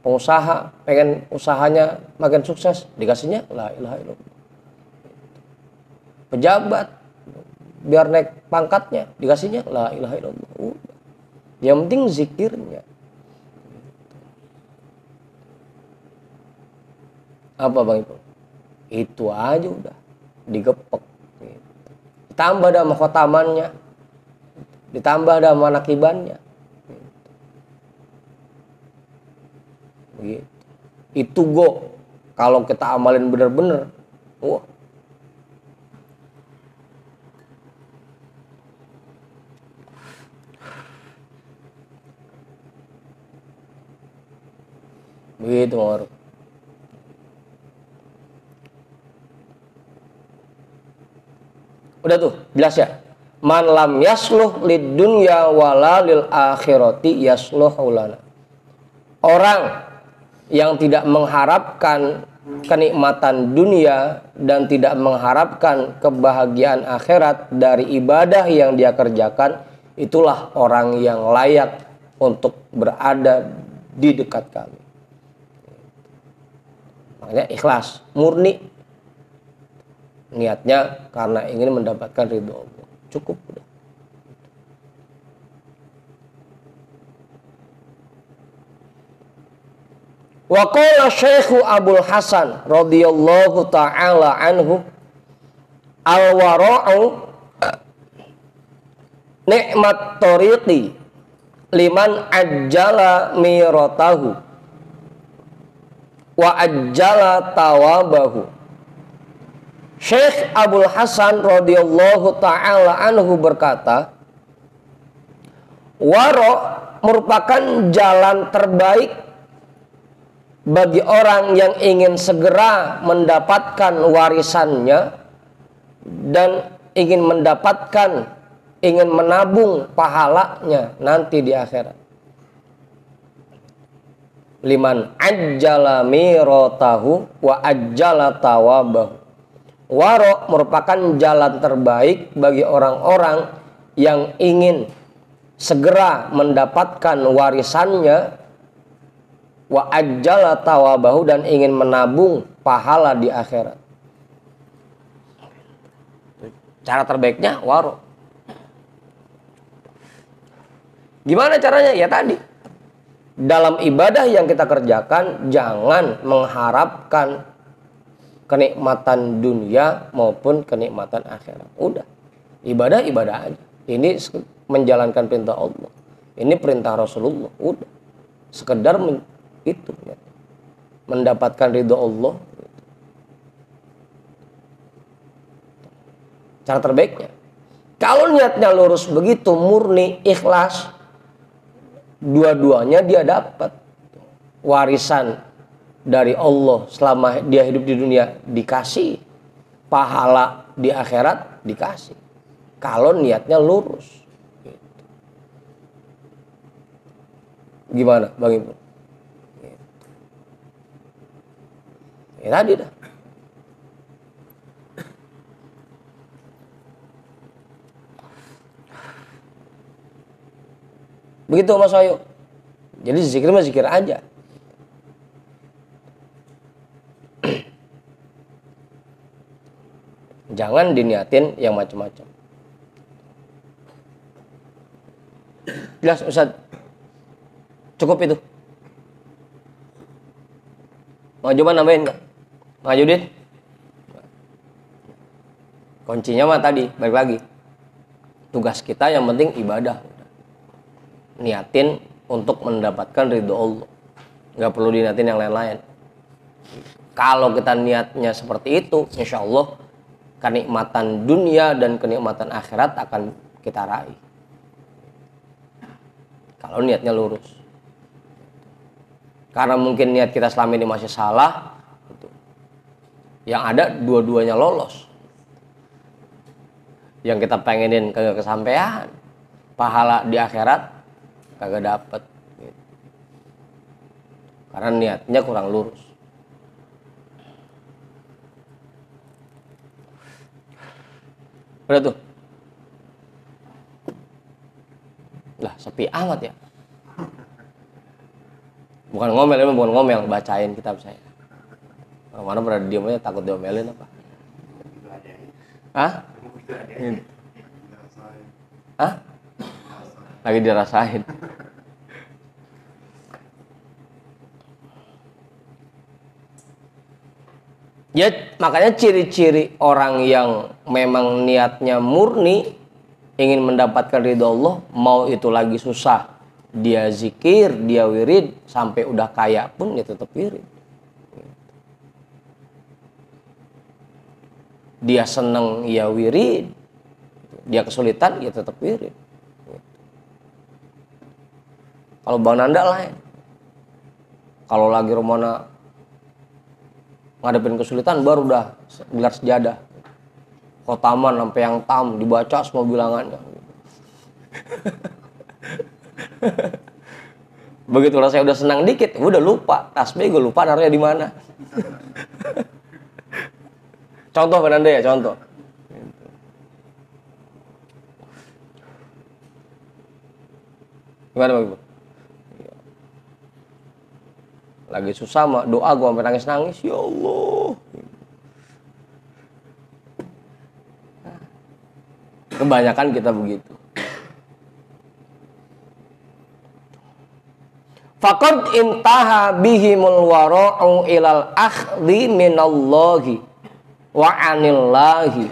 Pengusaha pengen usahanya makin sukses, dikasihnya la ilaha illallah. Pejabat biar naik pangkatnya, dikasihnya la ilaha illallah. Udah. Yang penting zikirnya. Apa Bang Ipul? Itu aja udah digepek. Ditambah ada khotamannya, ditambah ada manakibannya. Begitu. Itu go. Kalau kita amalin bener-bener, wah. Begitu Mor. Udah tuh, jelas ya. Man lam yasluh lid dunya wala lil akhirati yasluhu lana. Orang yang tidak mengharapkan kenikmatan dunia dan tidak mengharapkan kebahagiaan akhirat dari ibadah yang dia kerjakan, itulah orang yang layak untuk berada di dekat kami. Makanya ikhlas, murni. Niatnya karena ingin mendapatkan ridho Allah. Cukup udah. Wa qala Syekh Abdul Hasan radhiyallahu taala anhu, al-wara'u nikmat tariqi liman ajjala miratahu wa ajjala tawabahu. Syekh Abdul Hasan radhiyallahu taala anhu berkata, waro merupakan jalan terbaik bagi orang yang ingin segera mendapatkan warisannya dan ingin menabung pahalanya nanti di akhirat. Liman ajjala miratahu wa ajjala tawabahu. Waro merupakan jalan terbaik bagi orang-orang yang ingin segera mendapatkan warisannya, wa ajjala tawabahu, dan ingin menabung pahala di akhirat. Cara terbaiknya waro. Gimana caranya? Ya tadi, dalam ibadah yang kita kerjakan jangan mengharapkan kenikmatan dunia maupun kenikmatan akhirat. Udah, ibadah aja. Ini menjalankan perintah Allah, ini perintah Rasulullah. Udah, sekedar itu ya, mendapatkan ridho Allah. Cara terbaiknya, kalau niatnya lurus begitu, murni, ikhlas, dua-duanya dia dapat warisan dari Allah selama dia hidup di dunia, dikasih pahala di akhirat, dikasih, kalau niatnya lurus. Gimana Bang Ibu? Ya tadi dah. Begitu Mas Ayu. Jadi zikir mah zikir aja. Jangan diniatin yang macam-macam. Jelas Ustaz? Cukup itu? Mau coba nambahin nggak? Ngajutin? Kuncinya mah tadi, balik lagi. Tugas kita yang penting ibadah. Niatin untuk mendapatkan ridho Allah, nggak perlu diniatin yang lain-lain. Kalau kita niatnya seperti itu, insya Allah kenikmatan dunia dan kenikmatan akhirat akan kita raih. Kalau niatnya lurus. Karena mungkin niat kita selama ini masih salah, yang ada dua-duanya lolos. Yang kita pengenin kagak kesampaian, pahala di akhirat kagak dapet gitu. Karena niatnya kurang lurus. Udah tuh. Lah sepi amat ya. Bukan ngomel, bacain kitab saya. Mana pernah diem aja takut diomelin apa? Hah? Hah? Lagi dirasain. Ya, makanya ciri-ciri orang yang memang niatnya murni ingin mendapatkan ridho Allah, mau itu lagi susah, dia zikir, dia wirid, sampai udah kaya pun dia tetap wirid. Dia seneng ya wirid, dia kesulitan ya tetap wirid. Kalau Bang Nanda lain. Kalau lagi Romana ngadepin kesulitan baru udah gelar sejadah. Khotaman sampai yang tam dibaca semua bilangannya. Begitu rasanya udah senang dikit, udah lupa. Tasbih gue lupa naruhnya di mana. Contoh Bang Nanda ya, contoh. Gimana Bang Ibu? Lagi susah mah doa gue sampai nangis-nangis, ya Allah. Kebanyakan kita begitu. Faqad intaha bihimul wara'u ilal akhdhi minallahi wa anillahi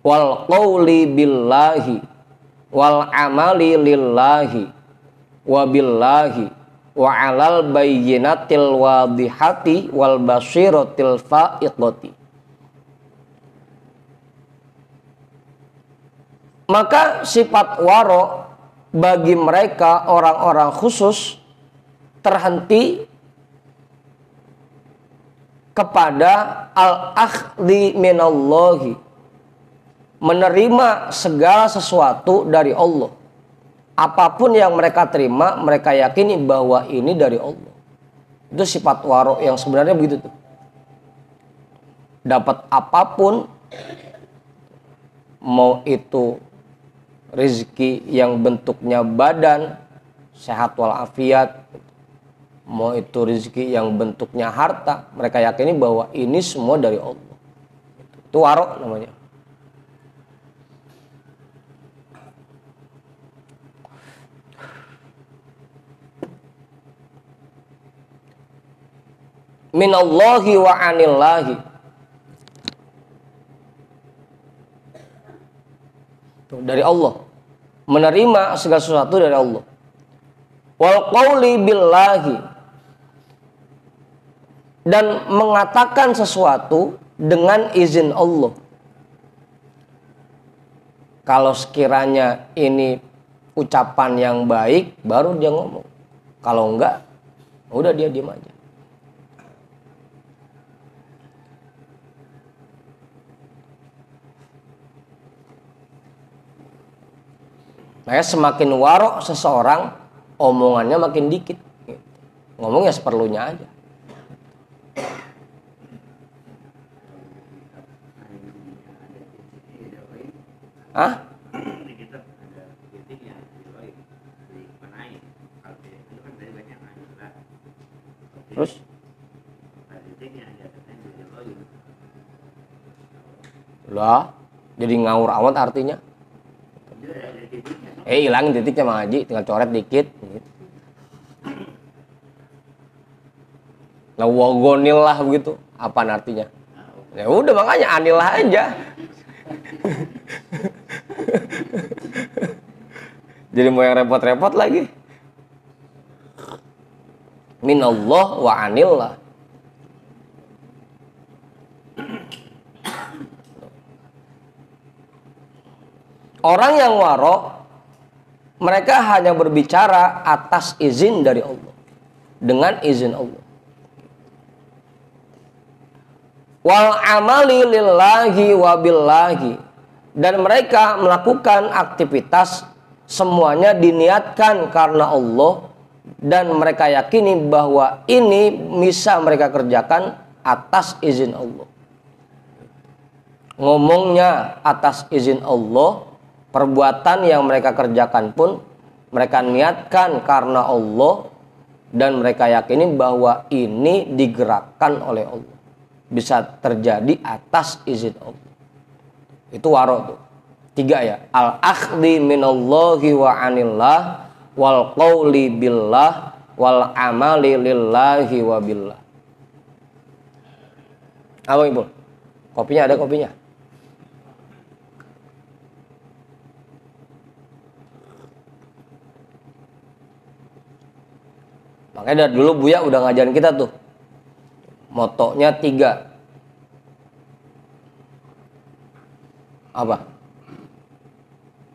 wal qawli billahi wal amali lillahi wa billahi wa alal bayyinatil wadihati wal basiratil fa'iqati. Maka sifat waro bagi mereka orang-orang khusus terhenti kepada al-akhdhi minallahi, menerima segala sesuatu dari Allah. Apapun yang mereka terima, mereka yakini bahwa ini dari Allah. Itu sifat waro yang sebenarnya begitu tuh. dapat apapun, mau itu rezeki yang bentuknya badan sehat walafiat, mau itu rezeki yang bentuknya harta, mereka yakini bahwa ini semua dari Allah. Itu warok namanya. Minallahi wa anillahi. Dari Allah. Menerima segala sesuatu dari Allah. Wal qauli billahi. Dan mengatakan sesuatu dengan izin Allah. Kalau sekiranya ini ucapan yang baik, baru dia ngomong. Kalau enggak, udah dia diam aja. Nah, semakin warok seseorang, omongannya makin dikit. Ngomongnya seperlunya aja. Hah? Terus? Lah, jadi ngawur amat artinya. Hilangin titiknya Mang Haji, tinggal coret dikit. Lah wagonil lah begitu. Apaan artinya? Ya udah makanya anilah aja. Jadi mau yang repot-repot lagi. Minallah wa anillah. Orang yang warok, mereka hanya berbicara atas izin dari Allah. Dengan izin Allah. Wal amali lillahi wa billahi. Dan mereka melakukan aktivitas semuanya diniatkan karena Allah. Dan mereka yakini bahwa ini bisa mereka kerjakan atas izin Allah. Ngomongnya atas izin Allah. Perbuatan yang mereka kerjakan pun mereka niatkan karena Allah. Dan mereka yakini bahwa ini digerakkan oleh Allah. Bisa terjadi atas izin Allah. Itu warok tuh. 3 ya. Al-akhdi minallahi wa anillah. Wal qawli billah. Wal amali lillahi wa billah. Apa Ibu? Kopinya ada kopinya? Makanya dari dulu Buya udah ngajarin kita tuh. Motonya 3. Apa?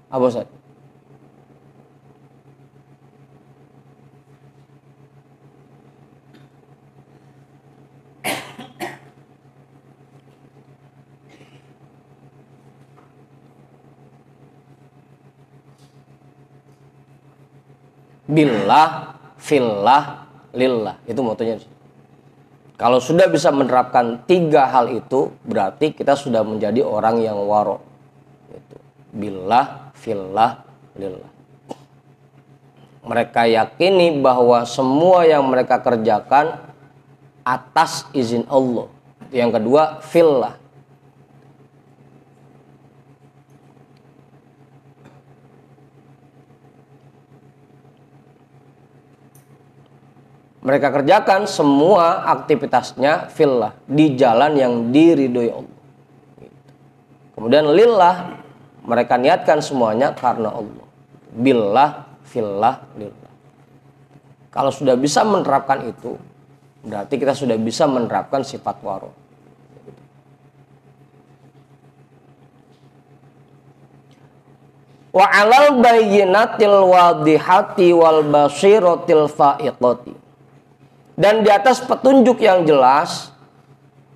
Apa Ustaz? Billah, fillah, lillah. Itu motonya. Kalau sudah bisa menerapkan 3 hal itu, berarti kita sudah menjadi orang yang warok. Billah, fillah, lillah. Mereka yakini bahwa semua yang mereka kerjakan atas izin Allah. Yang kedua, fillah. Mereka kerjakan semua aktivitasnya fillah, di jalan yang diridhoi Allah. Kemudian lillah, mereka niatkan semuanya karena Allah. Billah, fillah, lillah. Kalau sudah bisa menerapkan itu, berarti kita sudah bisa menerapkan sifat waro. Wa 'alal bayyinatil wadihati wal basiratil fa'iqati. Dan di atas petunjuk yang jelas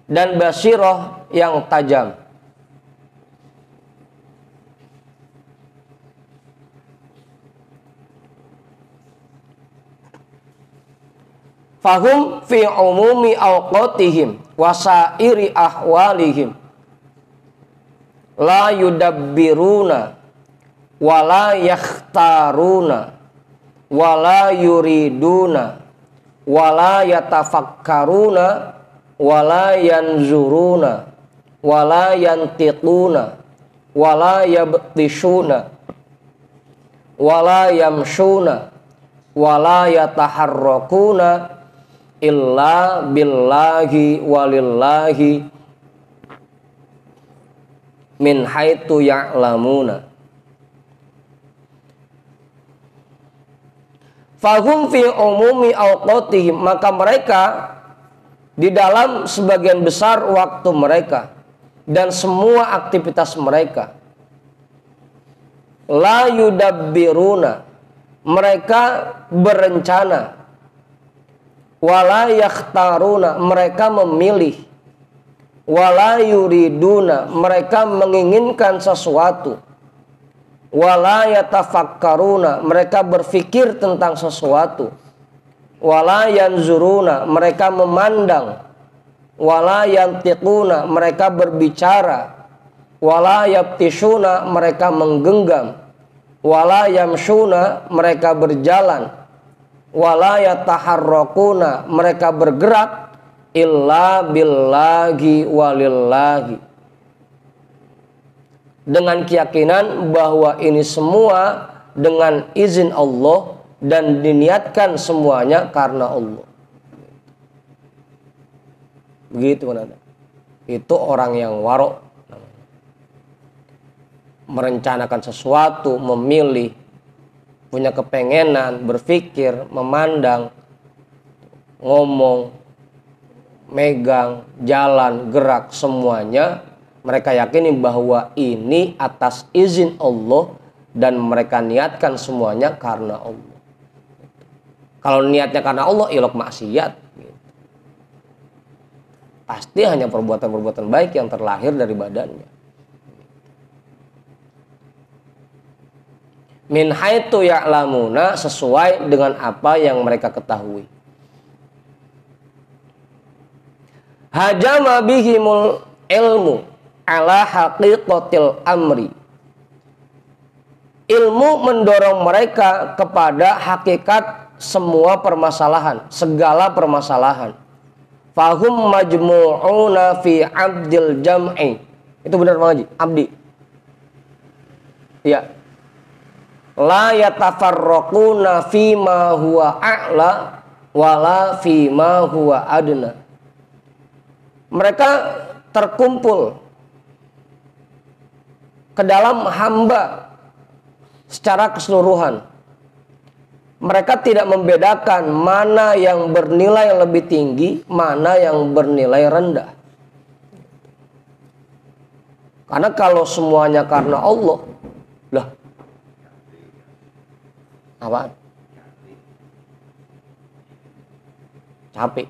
dan basirah yang tajam. Fahum fi umumi awqatihim wasairi ahwalihim la yudabbiruna wala yakhtaruna wala yuriduna wala yatafakkaruna wala yanzuruna wala yantiquna wala yabtishuna wala yamshuna wala yataharrakuna illa billahi walillahi min haitsu ya'lamuna. Fahum fi umumi awqatihim, maka mereka di dalam sebagian besar waktu mereka dan semua aktivitas mereka, la yudabbiruna, mereka berencana, wala yakhtaruna, mereka memilih, wala yuriduna, mereka menginginkan sesuatu, wala yatafakkaruna, mereka berfikir tentang sesuatu, wala yanzuruna, mereka memandang, wala yantiquna, mereka berbicara, wala yabtishuna, mereka menggenggam, wala yamshuna, mereka berjalan, wala yataharrakuna, mereka bergerak, illa billahi walillahi, dengan keyakinan bahwa ini semua dengan izin Allah dan diniatkan semuanya karena Allah. Begitu kan? Itu orang yang warok, merencanakan sesuatu, memilih, punya kepengenan, berpikir, memandang, ngomong, megang, jalan, gerak, semuanya mereka yakini bahwa ini atas izin Allah dan mereka niatkan semuanya karena Allah. Kalau niatnya karena Allah, ilok maksiat, pasti hanya perbuatan-perbuatan baik yang terlahir dari badannya. Min haitsu ya'lamuna, sesuai dengan apa yang mereka ketahui. Hajama bihimul ilmu ala haqiqatil amri. Ilmu mendorong mereka kepada hakikat semua permasalahan, segala permasalahan. Fahum majmu'una fi abdil jam'i. Itu benar Bang Haji? Abdi. Iya. La yatafarraquna fima huwa a'la wala fima huwa adna. Mereka terkumpul ke dalam hamba secara keseluruhan. Mereka tidak membedakan mana yang bernilai lebih tinggi, mana yang bernilai rendah. Karena kalau semuanya karena Allah, lah, apaan? Capek.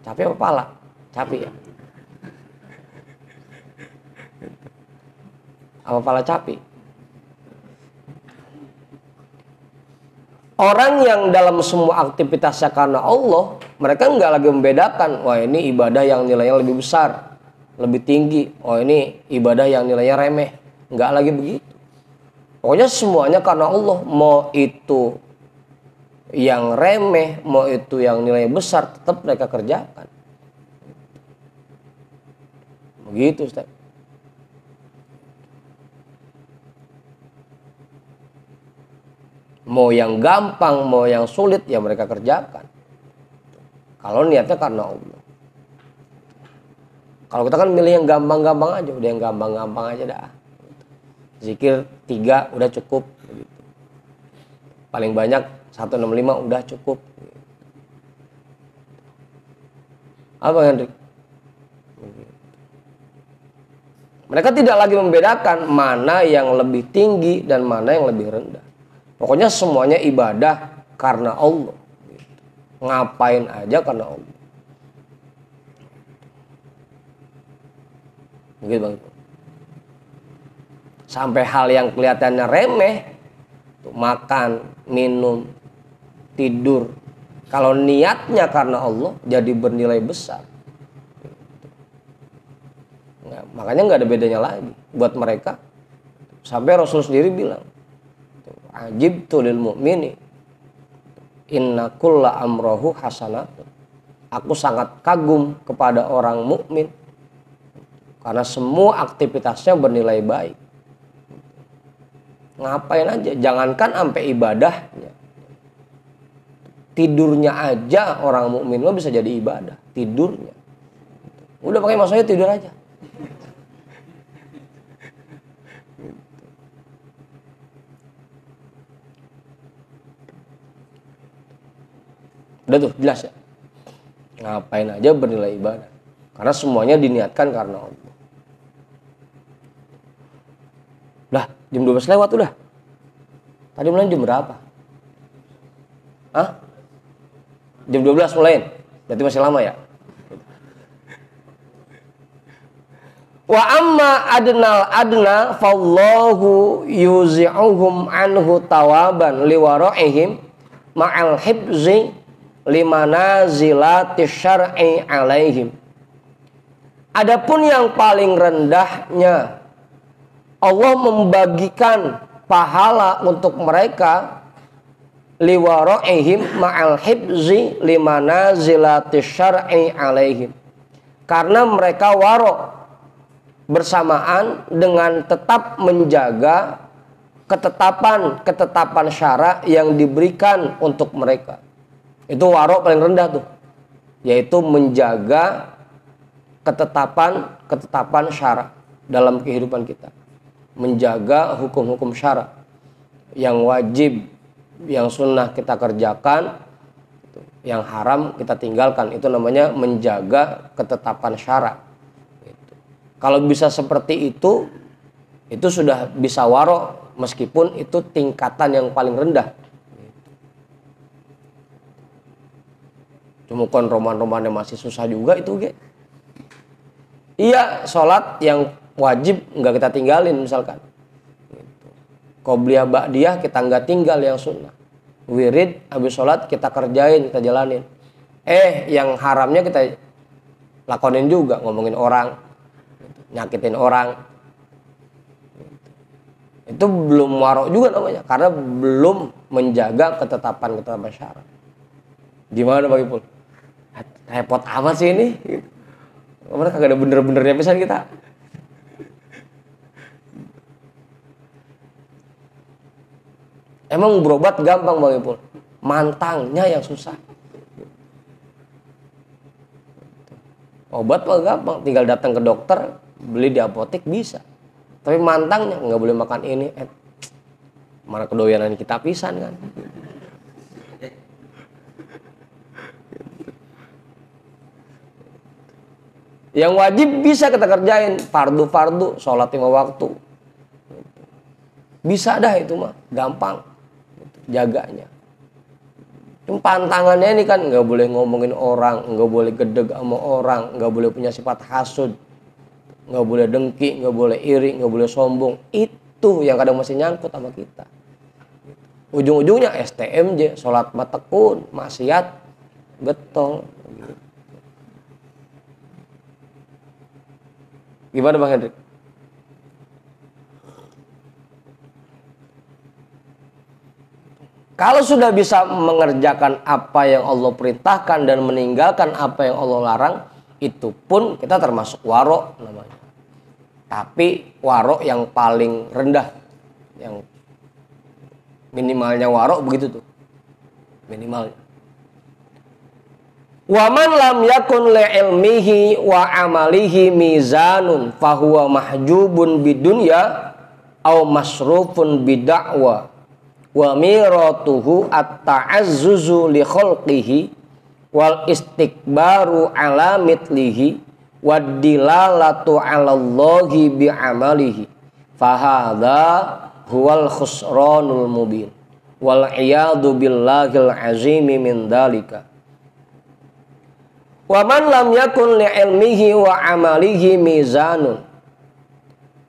Capek apa pala? Capek ya. Apa pala capek? Orang yang dalam semua aktivitasnya karena Allah, mereka nggak lagi membedakan, wah ini ibadah yang nilainya lebih besar, lebih tinggi, oh ini ibadah yang nilainya remeh. Nggak lagi begitu. Pokoknya semuanya karena Allah, mau itu yang remeh, mau itu yang nilai besar, tetap mereka kerjakan. Begitu Ustaz. Mau yang gampang, mau yang sulit, ya mereka kerjakan. Kalau niatnya karena Allah. Kalau kita kan milih yang gampang-gampang aja, udah yang gampang-gampang aja dah. Zikir 3 udah cukup. Paling banyak 165 udah cukup. Apa Hendrik? Mereka tidak lagi membedakan mana yang lebih tinggi dan mana yang lebih rendah. Pokoknya semuanya ibadah karena Allah. Ngapain aja karena Allah. Begitu Bang. Sampai hal yang kelihatannya remeh, makan, minum, tidur, Kalau niatnya karena Allah, jadi bernilai besar. Nah, makanya nggak ada bedanya lagi buat mereka. Sampai Rasul sendiri bilang, ajibtu lil mu'mini inna kulla amrohu hasanatun. Aku sangat kagum kepada orang mukmin karena semua aktivitasnya bernilai baik. Ngapain aja, jangankan sampai ibadahnya. Tidurnya aja orang mukmin lo bisa jadi ibadah, tidurnya. Udah pakai maksudnya tidur aja. Udah tuh, jelas ya. Ngapain aja bernilai ibadah. Karena semuanya diniatkan karena Allah. Lah, jam 12 lewat udah. Tadi mulai jam berapa? Hah? Jam 12 mulai. Berarti masih lama ya? Wa amma adna fallahu yuzi'uhum anhu tawaban liwara'ihim ma'al hibzi limanazilati syar'i alaihim. Adapun yang paling rendahnya, Allah membagikan pahala untuk mereka liwara'ihim ma'al hibzi limanazilati syar'i alaihim. Karena mereka waro' bersamaan dengan tetap menjaga ketetapan syara yang diberikan untuk mereka. Itu waro' paling rendah tuh, yaitu menjaga ketetapan syara dalam kehidupan kita, menjaga hukum-hukum syara yang wajib, yang sunnah kita kerjakan, yang haram kita tinggalkan. Itu namanya menjaga ketetapan syara. Kalau bisa seperti itu sudah bisa waro, meskipun itu tingkatan yang paling rendah. Cuma kon roman-romannya masih susah juga itu, ge. Iya, sholat yang wajib nggak kita tinggalin misalkan. Qobliyah ba'diyah kita nggak tinggal yang sunnah. Wirid habis sholat kita kerjain, kita jalanin. Yang haramnya kita lakonin juga, ngomongin orang, nyakitin orang. Itu belum warok juga namanya, karena belum menjaga ketetapan syara. Gimana Bang Ipul? Repot amat sih ini. Kemarin kagak ada bener-benernya pisan kita. Emang berobat gampang Bang Ipul, mantangnya yang susah. Obat mah gampang, tinggal datang ke dokter, beli di apotek bisa. Tapi mantangnya nggak boleh makan ini. Mana kedoyanan kita pisan kan. Yang wajib bisa kita kerjain, fardu, sholat 5 waktu. Bisa dah itu mah, gampang jaganya. Cuma pantangannya ini kan nggak boleh ngomongin orang, nggak boleh gedeg sama orang, nggak boleh punya sifat hasud, nggak boleh dengki, nggak boleh iri, nggak boleh sombong. Itu yang kadang masih nyangkut sama kita. Ujung-ujungnya STMJ, sholat matekun, maksiat, getol. Gimana Bang Hendrik? Kalau sudah bisa mengerjakan apa yang Allah perintahkan dan meninggalkan apa yang Allah larang, itu pun kita termasuk waro namanya. Tapi waro yang paling rendah, yang minimalnya waro begitu tuh, minimalnya. Wa man lam yakun li ilmihi wa amalihi mizanun fahuwa mahjubun bidunya aw masrufun bid'wa wa miratuhu at-ta'azzuzu li khalqihi wal istikbaru ala mitlihi wad dilalatu 'ala Allahi bi amalihi fahadha huwal khusranul mubin wal iyadu billahil azimi min dalika. Wa man lam yakun li ilmihi wa amalihi mizanun,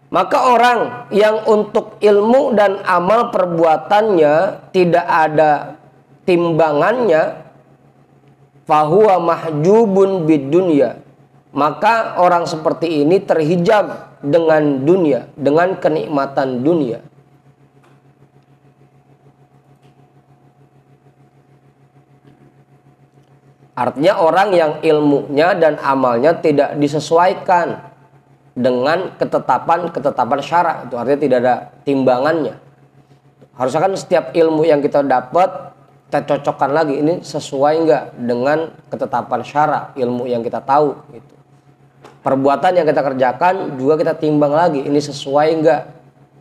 maka orang yang untuk ilmu dan amal perbuatannya tidak ada timbangannya, fahuwa mahjubun bidunya, maka orang seperti ini terhijab dengan dunia, dengan kenikmatan dunia. Artinya orang yang ilmunya dan amalnya tidak disesuaikan dengan ketetapan syarak, itu artinya tidak ada timbangannya. Harusnya kan setiap ilmu yang kita dapat kita cocokkan lagi, ini sesuai nggak dengan ketetapan syarak ilmu yang kita tahu gitu. Perbuatan yang kita kerjakan juga kita timbang lagi, ini sesuai nggak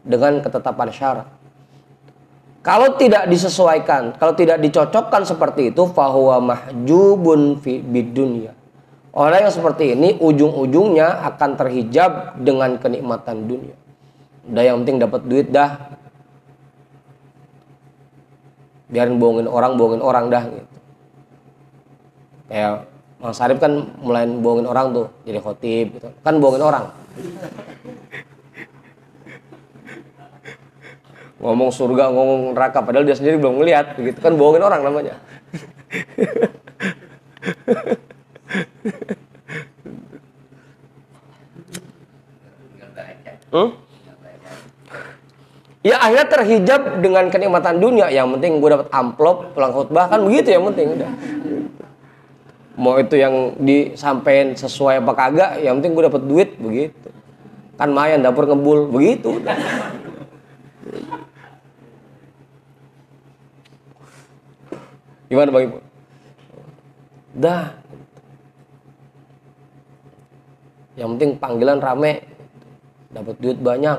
dengan ketetapan syarak. Kalau tidak disesuaikan, kalau tidak dicocokkan seperti itu, fahuwa mahjubun bidunya. Orang yang seperti ini ujung-ujungnya akan terhijab dengan kenikmatan dunia. Udah yang penting dapat duit dah. Biarin bohongin orang dah gitu. Kayak Mang Sarip kan mulai bohongin orang tuh, jadi khotib gitu. Kan bohongin orang. Ngomong surga, ngomong neraka, padahal dia sendiri belum ngeliat, gitu kan bohongin orang namanya. Ya akhirnya terhijab dengan kenikmatan dunia. Yang penting gue dapat amplop pulang khutbah, kan begitu yang penting udah. Mau itu yang disampaikan sesuai apa kagak, yang penting gue dapat duit begitu. Kan mayan dapur ngebul begitu. Udah. Gimana Bang Ibu? Dah. Yang penting panggilan rame, dapat duit banyak.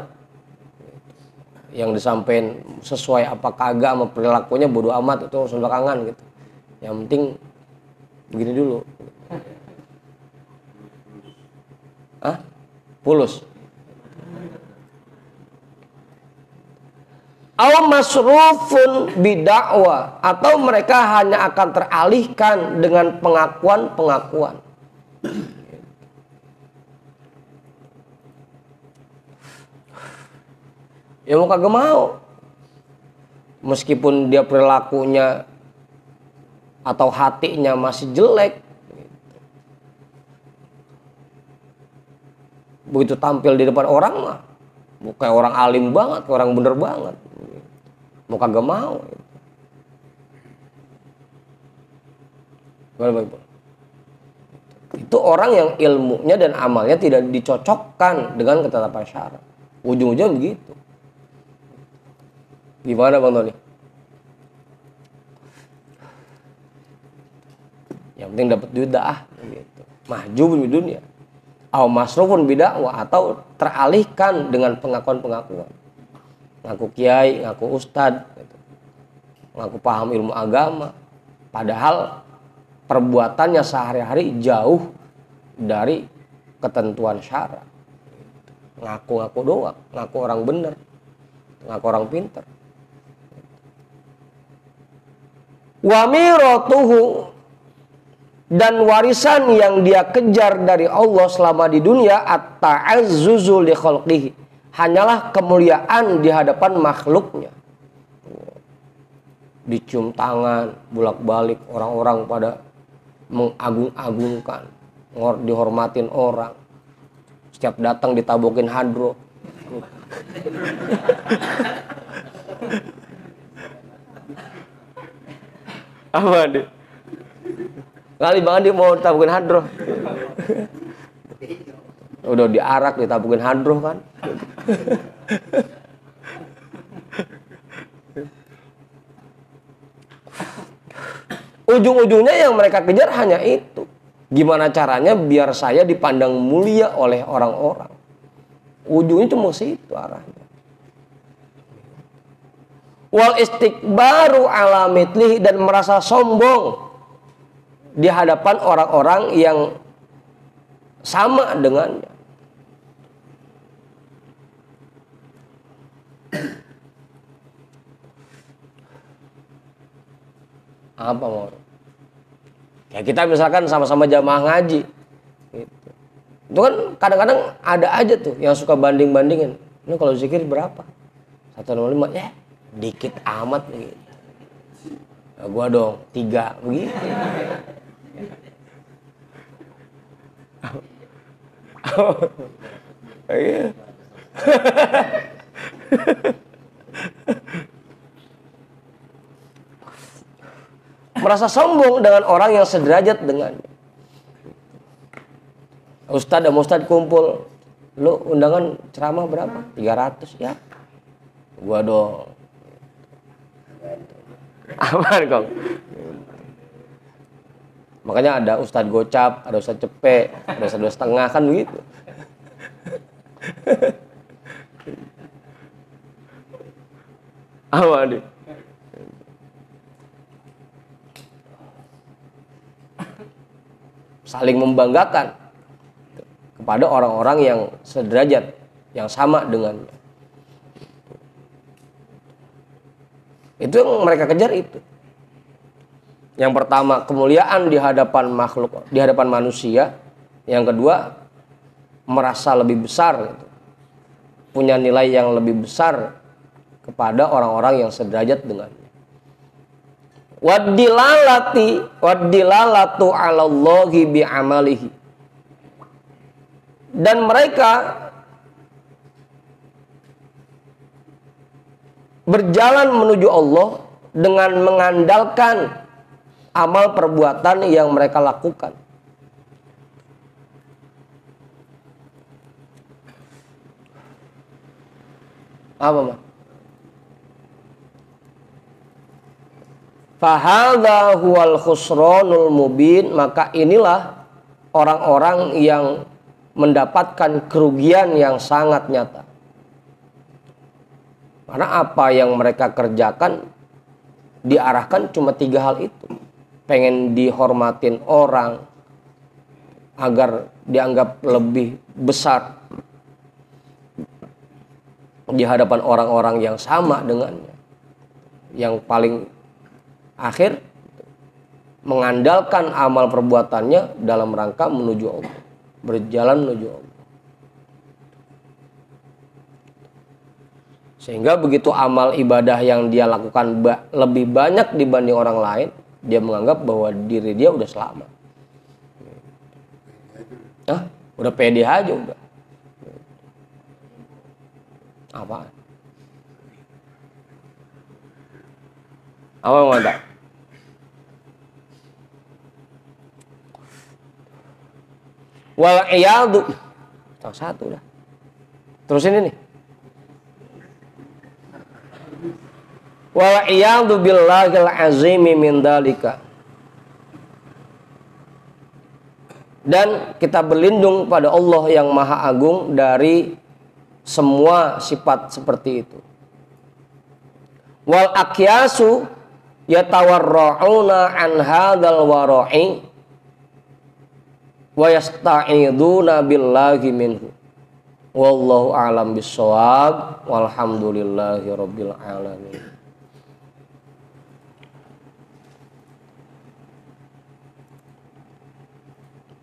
Yang disampaikan sesuai apa kagak sama perilakunya bodo amat, itu urusan belakangan gitu. Yang penting begini dulu. Pulus. Aw masrufun bidakwa, atau mereka hanya akan teralihkan dengan pengakuan-pengakuan. Ya mau kagak mau. Meskipun dia perilakunya atau hatinya masih jelek, begitu tampil di depan orang mah kayak orang alim banget, kayak orang bener banget. Mau kagak mau. Itu orang yang ilmunya dan amalnya tidak dicocokkan dengan ketetapan syarak. Ujung-ujungnya begitu. Gimana Bang Tony? Yang penting dapat duit dah gitu. Mahjubun di dunia. Aw masrufun bidakwah, atau teralihkan dengan pengakuan-pengakuan. Ngaku kiai, ngaku ustad, gitu. Ngaku paham ilmu agama, padahal perbuatannya sehari-hari jauh dari ketentuan syarak. Ngaku-ngaku doang, ngaku orang bener, ngaku orang pinter. Wa miratuhu, dan warisan yang dia kejar dari Allah selama di dunia, at-ta'azzuzu li khalqihi, hanyalah kemuliaan di hadapan makhluknya. Dicium tangan bolak-balik, orang-orang pada mengagung-agungkan, dihormatin orang. Setiap datang ditabokin hadro. Apa deh? Kali banget dia mau ditabokin hadro. Udah diarak ditabokin hadro kan. Ujung-ujungnya yang mereka kejar hanya itu. Gimana caranya biar saya dipandang mulia oleh orang-orang. Ujungnya cuma situ arahnya. Wal istikbaru ala mitlihi, dan merasa sombong di hadapan orang-orang yang sama dengannya. Apa mau? Ya kita misalkan sama-sama jamaah ngaji, gitu. Itu kan kadang-kadang ada aja tuh yang suka banding-bandingin. Ini kalau zikir berapa? 105, ya dikit amat gitu. Nah, gua dong 3 begitu. Iya. Merasa sombong dengan orang yang sederajat dengannya. Ustadz dan Ustadz kumpul, lu undangan ceramah berapa? 300 ya. Gua dong. Aman kok. Makanya ada Ustadz Gocap, ada Ustadz Cepek, ada Ustadz 2,5 kan begitu. Apa nih? Saling membanggakan kepada orang-orang yang sederajat, yang sama dengannya. Itu yang mereka kejar itu. Yang pertama, kemuliaan di hadapan makhluk, di hadapan manusia. Yang kedua, merasa lebih besar gitu. Punya nilai yang lebih besar kepada orang-orang yang sederajat dengannya. Wadilalatu 'alallahi bi'amalihi. Dan mereka berjalan menuju Allah dengan mengandalkan amal perbuatan yang mereka lakukan. Apa, Mas? Fahadha huwal khusranul mubin, maka inilah orang-orang yang mendapatkan kerugian yang sangat nyata. Karena apa yang mereka kerjakan diarahkan cuma 3 hal itu. Pengen dihormatin orang agar dianggap lebih besar di hadapan orang-orang yang sama dengannya. Yang paling akhir mengandalkan amal perbuatannya dalam rangka menuju Allah, berjalan menuju Allah. Sehingga begitu amal ibadah yang dia lakukan lebih banyak dibanding orang lain, dia menganggap bahwa diri dia udah selamat. Udah pede aja udah. Apaan? Apa mau tak? Wal iyadu. Satu dah. Terus ini nih. Wal iyadu billahil azimi min dalika. Dan kita berlindung pada Allah yang Maha Agung dari semua sifat seperti itu. Wal aqyasu yatawarra'una an hadzal wara'i wa yasta'iduna billahi minhu. Wallahu a'lam bissawab. Walhamdulillahi rabbil alamin.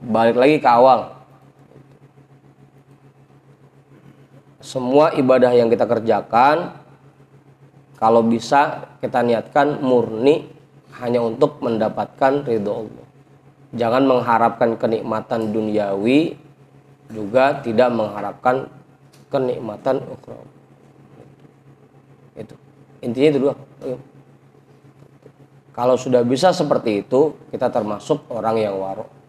Balik lagi ke awal. Semua ibadah yang kita kerjakan, kalau bisa kita niatkan murni hanya untuk mendapatkan ridho Allah. Jangan mengharapkan kenikmatan duniawi, juga tidak mengharapkan kenikmatan ukhrawi. Itu intinya itu dua. Kalau sudah bisa seperti itu, kita termasuk orang yang waro.